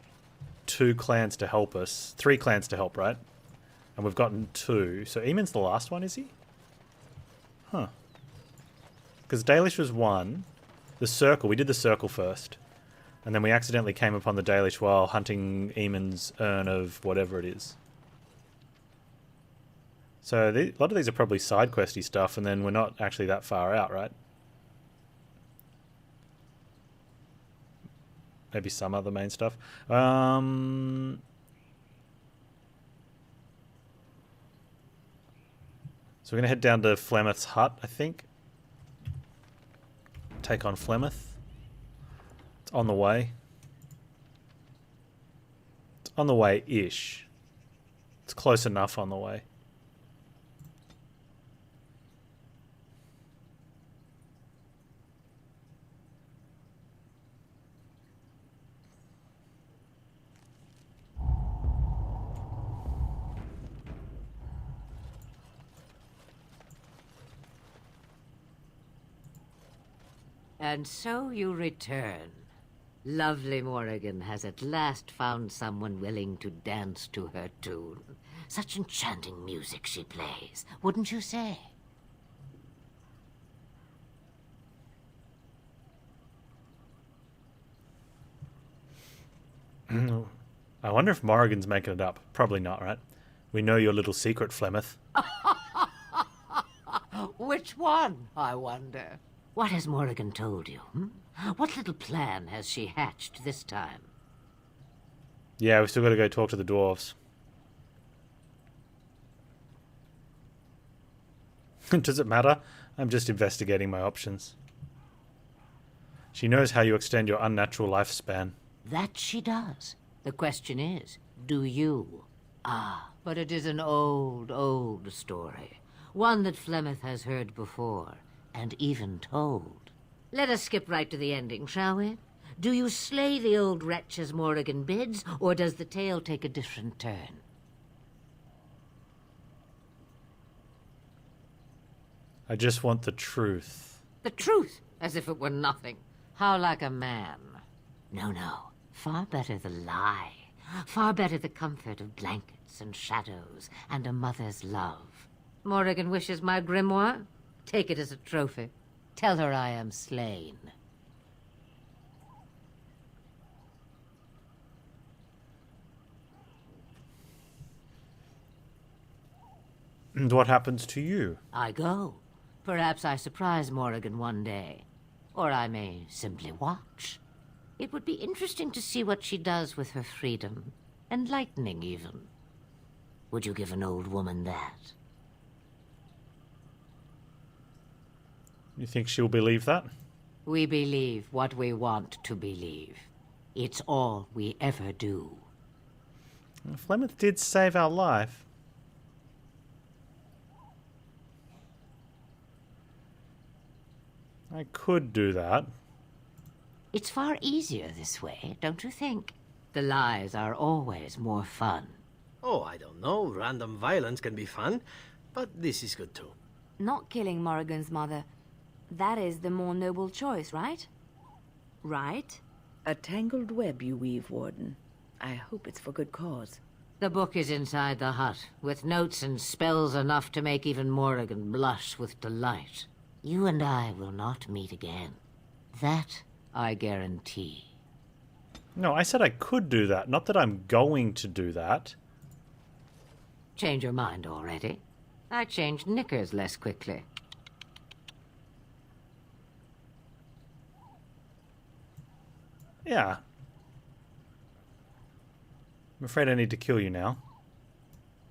2 clans to help us. 3 clans to help, right? And we've gotten 2. So Eamon's the last one, is he? Huh. Because Dalish was 1. The circle, we did the circle first. And then we accidentally came upon the Dalish while hunting Eamon's urn of whatever it is. So a lot of these are probably side questy stuff, and then we're not actually that far out, right? Maybe some other main stuff. So we're going to head down to Flemmeth's hut, I think. Take on Flemmeth. It's on the way. It's on the way-ish. It's close enough on the way. And so you return. Lovely Morrigan has at last found someone willing to dance to her tune. Such enchanting music she plays, wouldn't you say? I wonder if Morrigan's making it up. Probably not, right? We know your little secret, Flemmeth. Which one, I wonder? What has Morrigan told you? What little plan has she hatched this time? Yeah, we've still got to go talk to the dwarves. Does it matter? I'm just investigating my options. She knows how you extend your unnatural lifespan. That she does. The question is, do you? Ah, but it is an old, old story. One that Flemmeth has heard before, and even told. Let us skip right to the ending, shall we? Do you slay the old wretch as Morrigan bids, or does the tale take a different turn? I just want the truth. The truth, as if it were nothing. How like a man. No, no. Far better the lie. Far better the comfort of blankets and shadows and a mother's love. Morrigan wishes my grimoire? Take it as a trophy. Tell her I am slain. And what happens to you? I go. Perhaps I surprise Morrigan one day. Or I may simply watch. It would be interesting to see what she does with her freedom. Enlightening, even. Would you give an old woman that? You think she'll believe that? We believe what we want to believe. It's all we ever do. Flemmeth did save our life. I could do that. It's far easier this way, don't you think? The lies are always more fun. Oh, I don't know. Random violence can be fun, but this is good too. Not killing Morrigan's mother. That is the more noble choice, right? Right? A tangled web you weave, Warden. I hope it's for good cause. The book is inside the hut, with notes and spells enough to make even Morrigan blush with delight. You and I will not meet again. That I guarantee. No, I said I could do that, not that I'm going to do that. Change your mind already? I changed knickers less quickly. Yeah. I'm afraid I need to kill you now.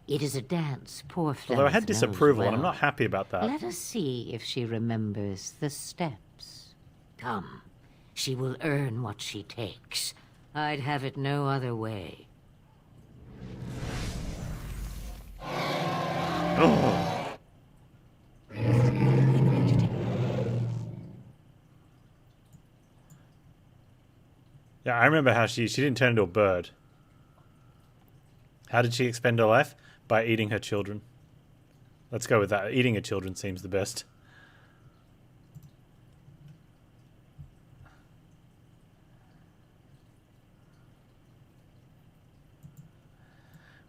It is a dance poor Flemmeth Although I had knows disapproval, well. and I'm not happy about that. Let us see if she remembers the steps. Come, she will earn what she takes. I'd have it no other way. Oh. Yeah, I remember how she didn't turn into a bird. How did she expend her life? By eating her children. Let's go with that. Eating her children seems the best.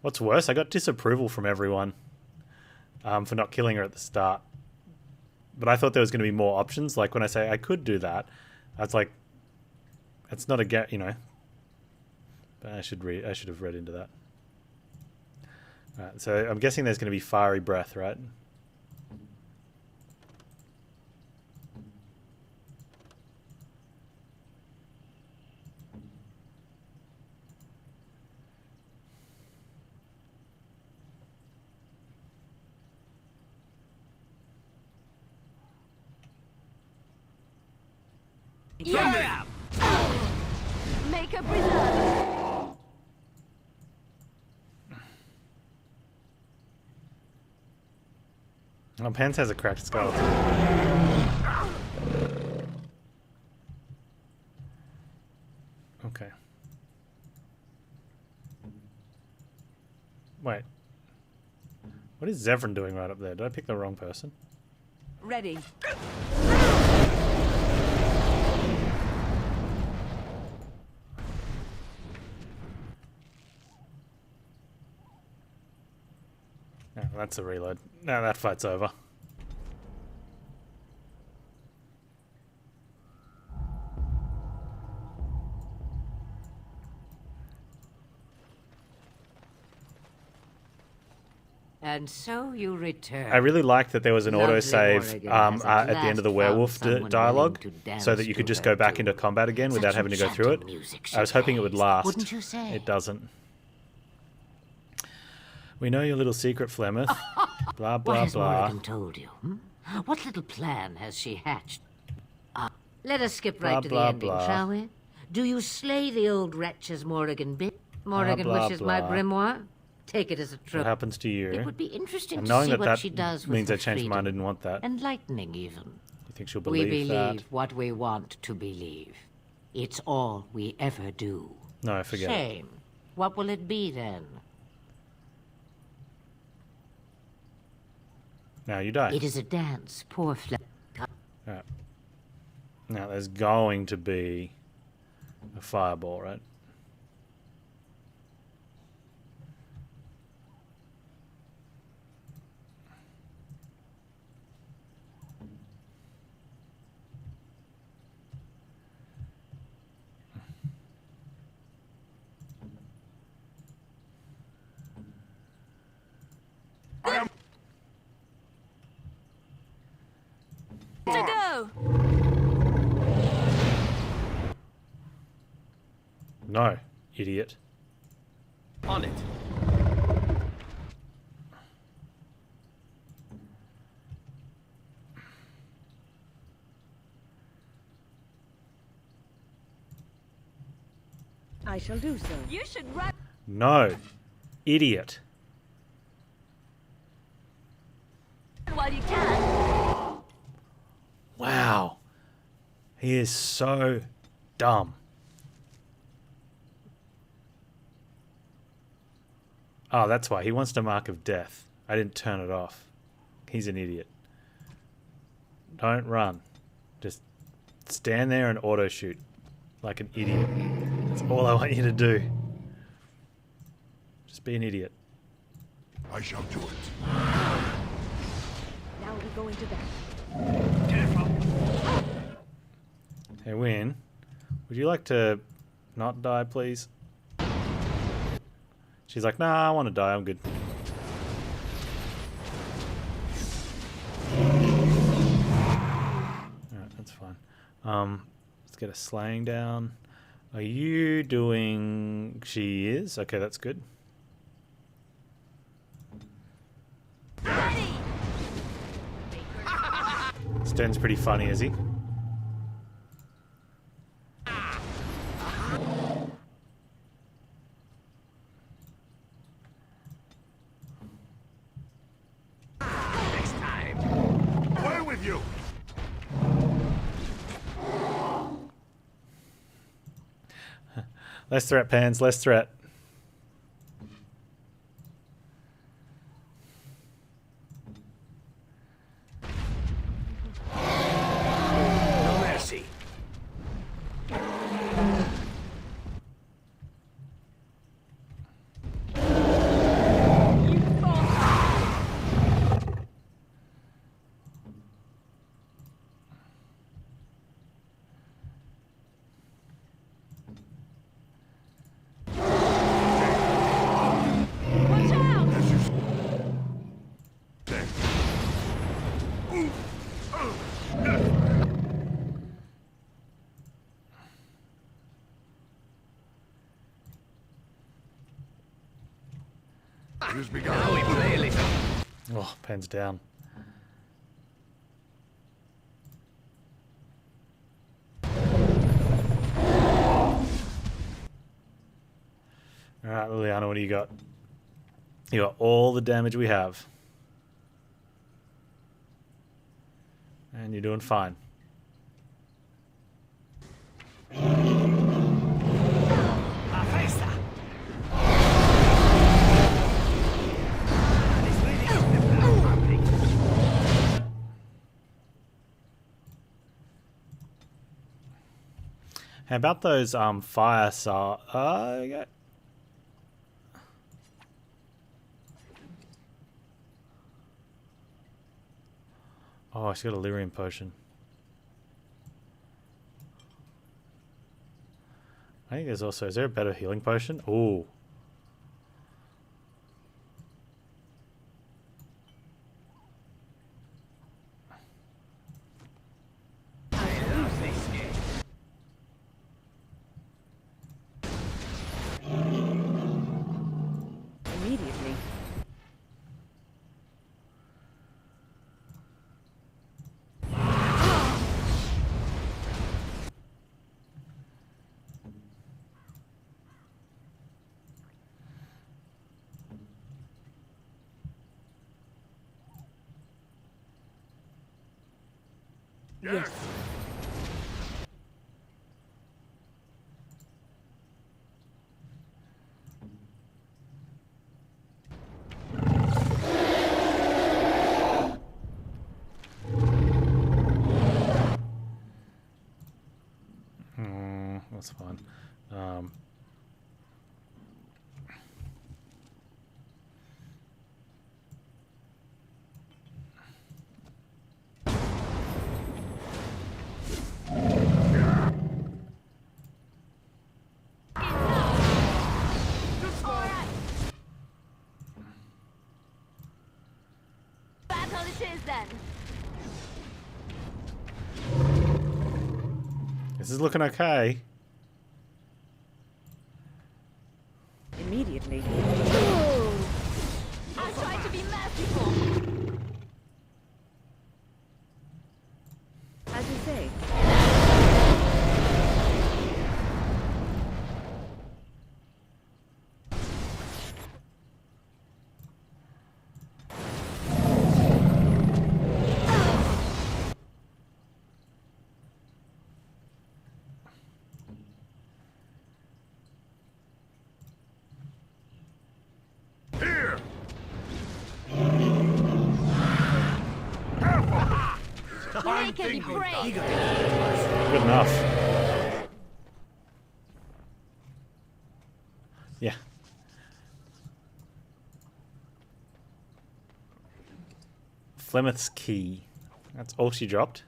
What's worse, I got disapproval from everyone for not killing her at the start. But I thought there was going to be more options. Like when I say I could do that, I was like, it's not a you know. But I should have read into that. Alright, so I'm guessing there's going to be fiery breath, right? Yeah! Make a preserve! Oh, Panz has a cracked skull. Okay. Wait. What is Zevran doing right up there? Did I pick the wrong person? Ready. No, that's a reload. No, that fight's over. And so you return. I really liked that there was an Lovely autosave Morrigan has at the end of the last werewolf found someone dialogue, willing to so that dance you could to just her go back tune. into combat again without Such having to go through it. enchanting music she I was hoping it would plays, last. wouldn't you say? It doesn't. We know your little secret, Flemmeth. Blah, What blah, has blah. Morrigan told you? What little plan has she hatched? Let us skip right Blah, to blah, the ending, blah. shall we? Do you slay the old wretch as Morrigan bid? Morrigan blah, wishes my blah. grimoire? Take it as a What trophy. happens to you? It would be interesting And to knowing see that what that she does with means her I changed my mind, I freedom. didn't want that. Enlightening, even. You think she'll We believe believe that? what we want to believe. It's all we ever do. No, forget it. Shame. What will it be then? Now you die. It is a dance, poor Flemmeth. Right. Now there's going to be a fireball, right? To go! No, idiot. On it. I shall do so. You should run No, idiot. while you can. Wow. He is so dumb. Oh, that's why. He wants to Mark of Death. I didn't turn it off. He's an idiot. Don't run. Just stand there and auto shoot like an idiot. That's all I want you to do. Just be an idiot. I shall do it. Now we go into bed. Hey, Win, would you like to not die, please? She's like, nah, I want to die. I'm good. Alright, that's fine. Let's get a slaying down. Are you doing... She is? Okay, that's good. Ready! Sten's pretty funny, is he? Away with you! Less threat, Panz, less threat. No mercy. Watch out! It has begun. Now we play a little. Oh, Panz down. Alright, Liliana, what do you got? You got all the damage we have. And you're doing fine. How about those fire saw? Okay. Oh, she's got a lyrium potion. I think there's also... Is there a better healing potion? Ooh. Immediately. Yes. That's fine. Battle it is then. This is looking okay. Immediately. I tried to be merciful. As you say. Here! Make it break. Good enough. Yeah. Flemmeth's key. That's all she dropped.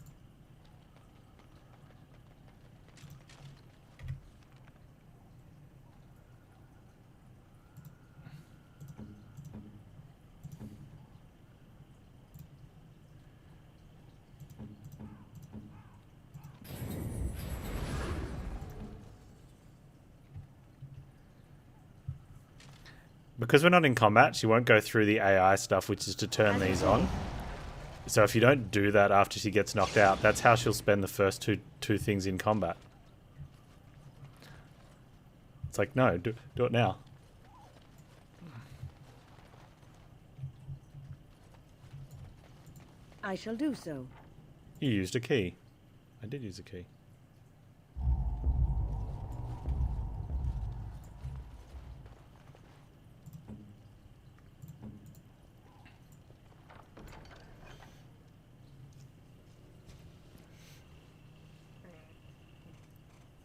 Because we're not in combat, she won't go through the AI stuff, which is to turn these on. So if you don't do that after she gets knocked out, that's how she'll spend the first two things in combat. It's like, no, do it now. I shall do so. You used a key. I did use a key.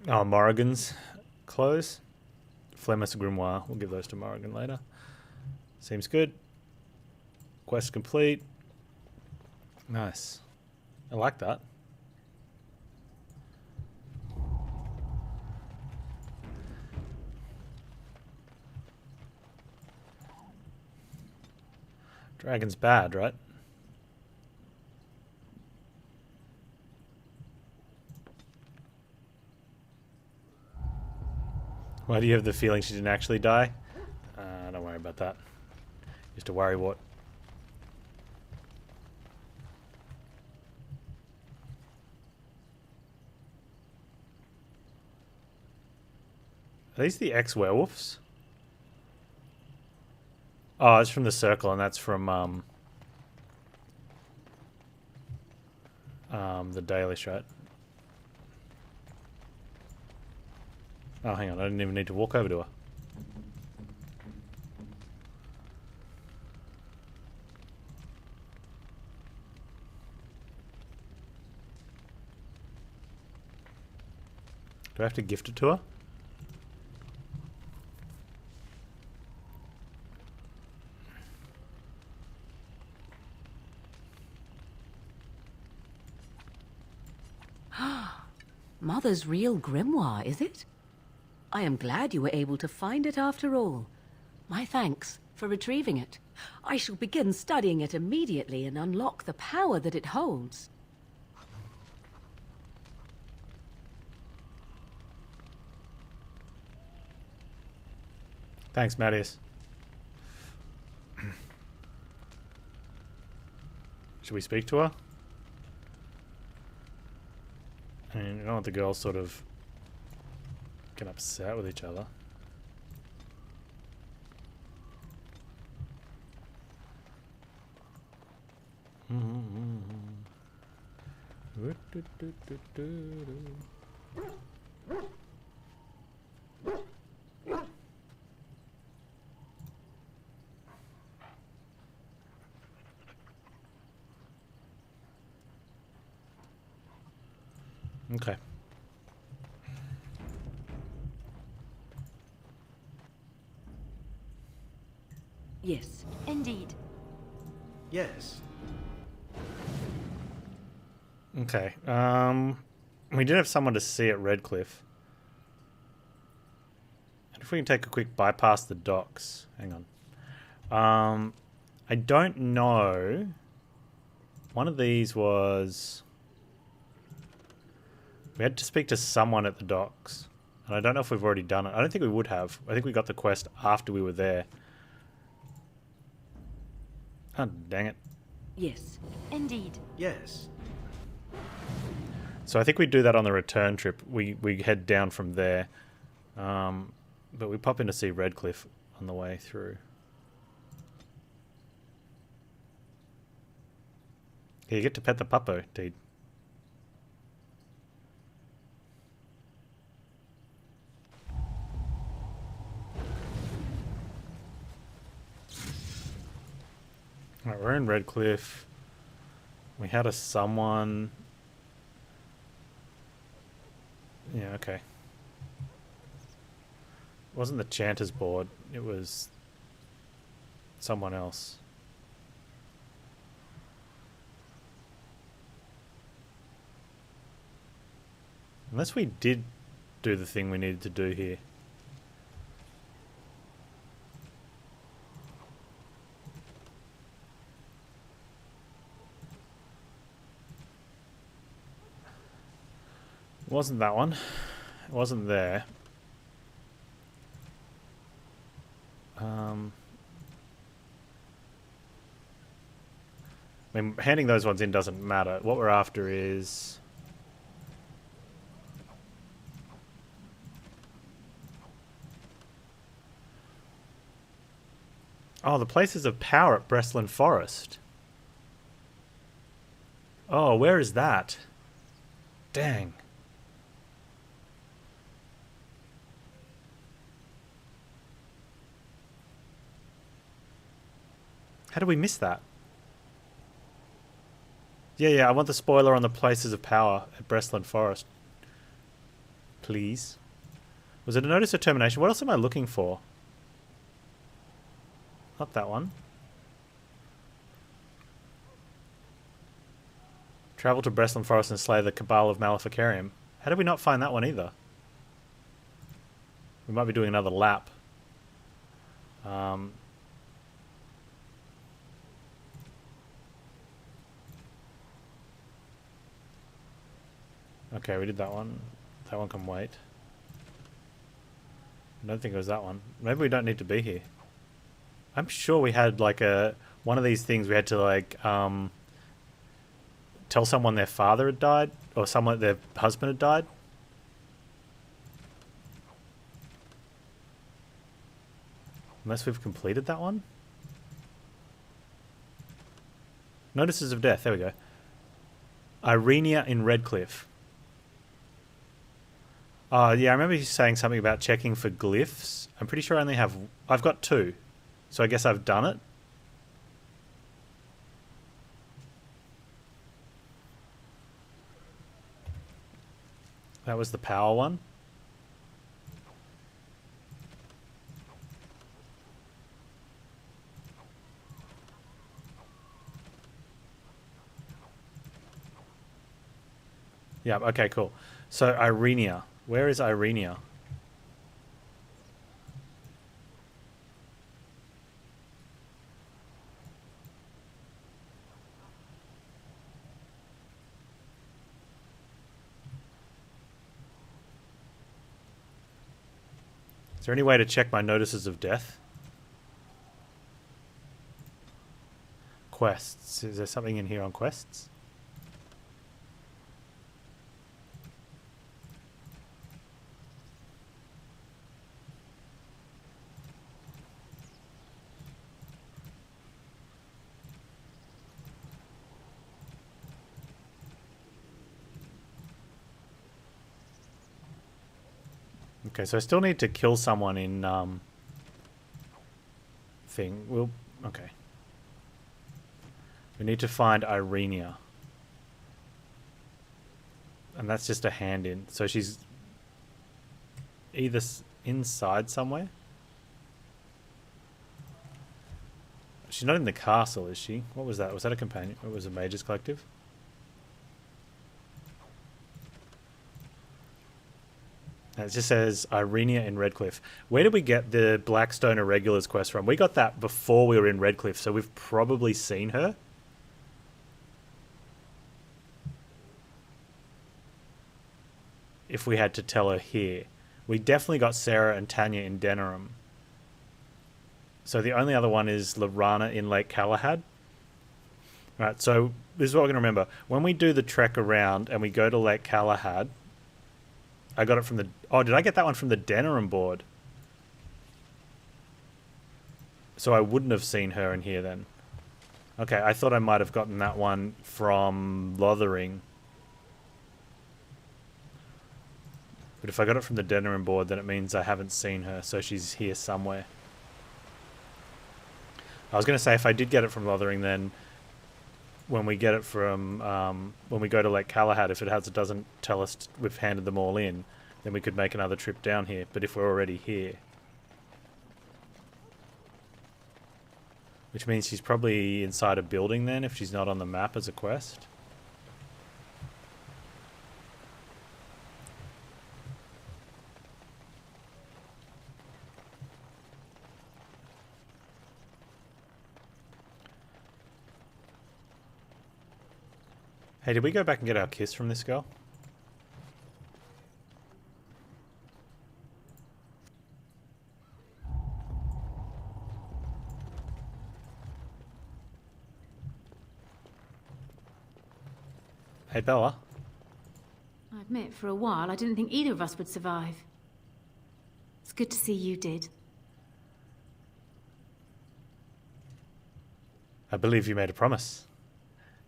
Oh, Morrigan's close. Flemmeth's Grimoire. We'll give those to Morrigan later. Seems good. Quest complete. Nice. I like that. Dragon's bad, right? Why do you have the feeling she didn't actually die? Don't worry about that. Just a worry what. Are these the ex-werewolves? Oh, it's from the circle, and that's from the Dalish, right? Oh, hang on, I didn't even need to walk over to her. Do I have to gift it to her? Mother's real grimoire, is it? I am glad you were able to find it after all. My thanks for retrieving it. I shall begin studying it immediately and unlock the power that it holds. Thanks, Mattias. Should we speak to her? I mean, I don't want the girls sort of get upset with each other. Okay. Yes. Indeed. Yes. Okay. We did have someone to see at Redcliffe. And if we can take a quick bypass the docks. Hang on. I don't know. One of these was We had to speak to someone at the docks. And I don't know if we've already done it. I don't think we would have. I think we got the quest after we were there. Oh, dang it. Yes. Indeed. Yes. So I think we do that on the return trip. We head down from there. But we pop in to see Redcliffe on the way through. Yeah, you get to pet the puppo, dude. Alright, we're in Redcliffe. We had a someone. Yeah, okay. It wasn't the Chanter's board, it was someone else. Unless we did do the thing we needed to do here. It wasn't that one. It wasn't there. I mean, handing those ones in doesn't matter. What we're after is... Oh, the places of power at Breslin Forest. Oh, where is that? Dang. How did we miss that? Yeah, I want the spoiler on the places of power at Breslin Forest. Please. Was it a notice of termination? What else am I looking for? Not that one. Travel to Breslin Forest and slay the Cabal of Maleficarium. How did we not find that one either? We might be doing another lap. Okay, we did that one. That one can wait. I don't think it was that one. Maybe we don't need to be here. I'm sure we had like one of these things we had to like tell someone their father had died or someone their husband had died. Unless we've completed that one. Notices of death. There we go. Irenia in Redcliffe. Yeah, I remember you saying something about checking for glyphs. I'm pretty sure I only have... I've got 2. So I guess I've done it. That was the power one. Yeah, okay, cool. So Irenia. Where is Irenia? Is there any way to check my notices of death? Quests. Is there something in here on quests? Okay, so I still need to kill someone in thing. Okay. We need to find Irenia. And that's just a hand in. So she's either inside somewhere. She's not in the castle, is she? What was that? Was that a companion? It was a Mage's Collective? It just says Irenia in Redcliffe. Where did we get the Blackstone Irregulars quest from? We got that before we were in Redcliffe, so we've probably seen her. if we had to tell her here. We definitely got Sarah and Tanya in Denerim. So the only other one is Lorana in Lake Galahad. Right, so this is what we're going to remember. When we do the trek around and we go to Lake Galahad, I got it from the... Oh, did I get that one from the Denerim board? So I wouldn't have seen her in here then. Okay, I thought I might have gotten that one from Lothering. But if I got it from the Denerim board, then it means I haven't seen her, so she's here somewhere. I was going to say, if I did get it from Lothering, then when we get it from... when we go to Lake Galahad, if it doesn't tell us we've handed them all in, then we could make another trip down here. But if we're already here... Which means she's probably inside a building then, if she's not on the map as a quest. Hey, did we go back and get our kiss from this girl? Hey, Bella. I admit, for a while, I didn't think either of us would survive. It's good to see you did. I believe you made a promise.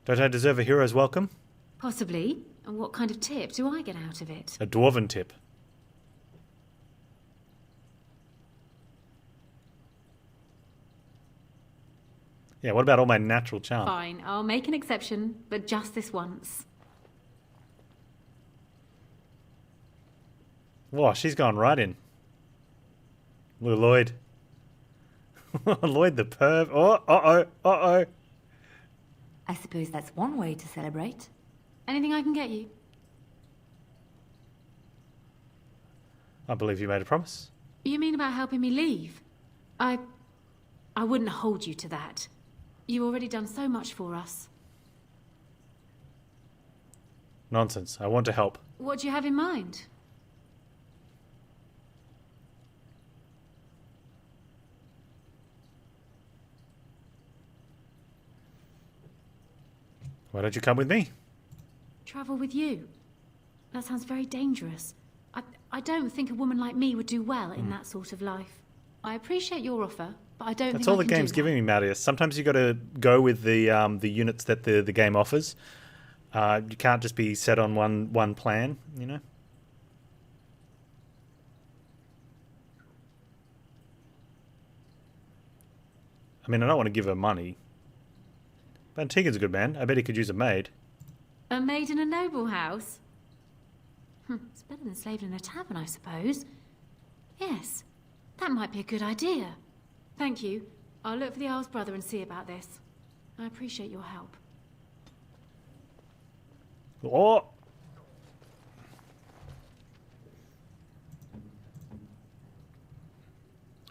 Don't I deserve a hero's welcome? Possibly. And what kind of tip do I get out of it? A dwarven tip. Yeah, what about all my natural charm? Fine, I'll make an exception, but just this once. Whoa, she's gone right in. Look, Lloyd. Lloyd the perv. Oh, uh-oh, uh-oh. I suppose that's one way to celebrate. Anything I can get you? I believe you made a promise. You mean about helping me leave? I wouldn't hold you to that. You've already done so much for us. Nonsense. I want to help. What do you have in mind? Why don't you come with me? Travel with you? That sounds very dangerous. I don't think a woman like me would do well in that sort of life. I appreciate your offer, but I don't think That's all I the can game's do giving me, Marius. Sometimes you got to go with the units that the game offers. You can't just be set on one plan, you know? I mean, I don't want to give her money. But Tegan's a good man. I bet he could use a maid. A maid in a noble house? It's better than slaving in a tavern, I suppose. Yes, that might be a good idea. Thank you. I'll look for the Earl's brother and see about this. I appreciate your help. Oh!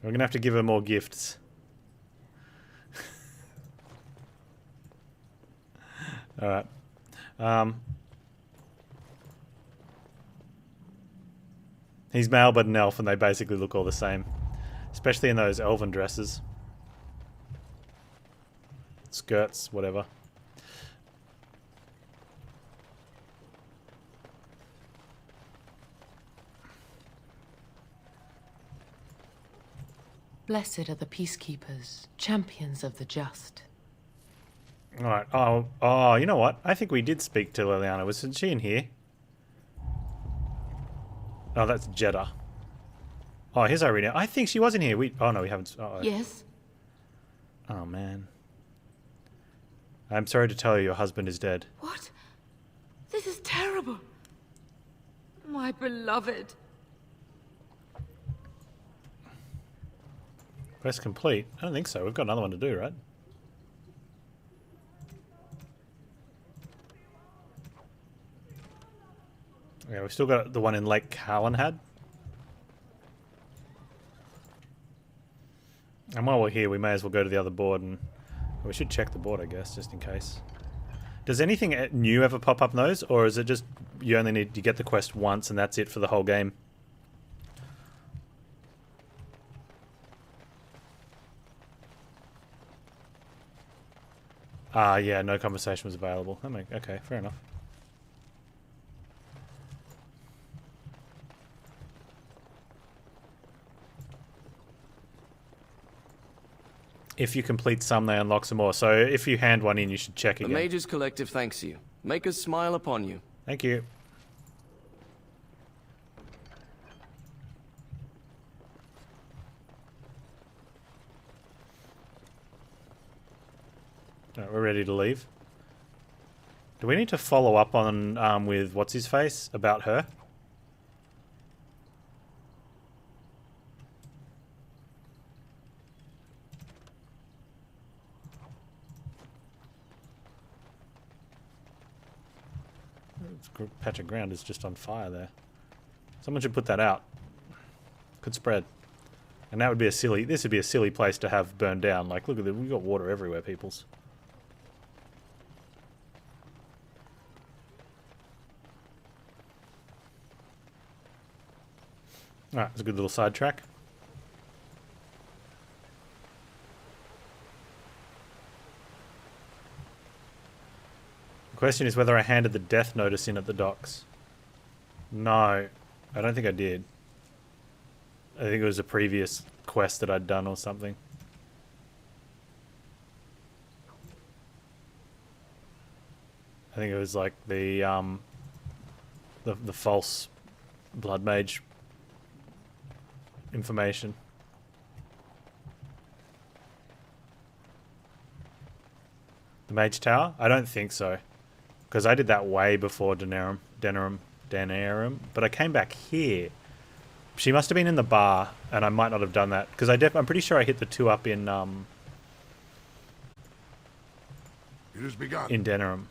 We're going to have to give her more gifts. Alright. He's male but an elf and they basically look all the same. Especially in those elven dresses. Skirts, whatever. Blessed are the peacekeepers, champions of the just. Alright, oh, you know what? I think we did speak to Liliana. Wasn't she in here? Oh, that's Jeddah. Oh, here's Irina. I think she was in here. Oh, no, we haven't. Yes? Oh, man. I'm sorry to tell you your husband is dead. What? This is terrible. My beloved. Quest complete? I don't think so. We've got another one to do, right? Yeah, we've still got the one in Lake Galahad. And while we're here, we may as well go to the other board and... We should check the board, I guess, just in case. Does anything new ever pop up in those, or is it just you only need to get the quest once and that's it for the whole game? Yeah, no conversation was available. Okay, fair enough. If you complete some, they unlock some more. So if you hand one in, you should check again. The Mage's Collective thanks you. Make us smile upon you. Thank you. Right, we're ready to leave. Do we need to follow up on with what's his face about her? This patch of ground is just on fire there. Someone should put that out. Could spread. And that would be a silly... This would be a silly place to have burned down. Like, look at it. We've got water everywhere, peoples. Alright, it's a good little sidetrack. The question is whether I handed the death notice in at the docks. No, I don't think I did. I think it was a previous quest that I'd done or something. I think it was like the false blood mage information. The mage tower? I don't think so. Because I did that way before Denerim, but I came back here. She must have been in the bar, and I might not have done that. Because I'm pretty sure I hit the 2 up in It has begun. in Denerim.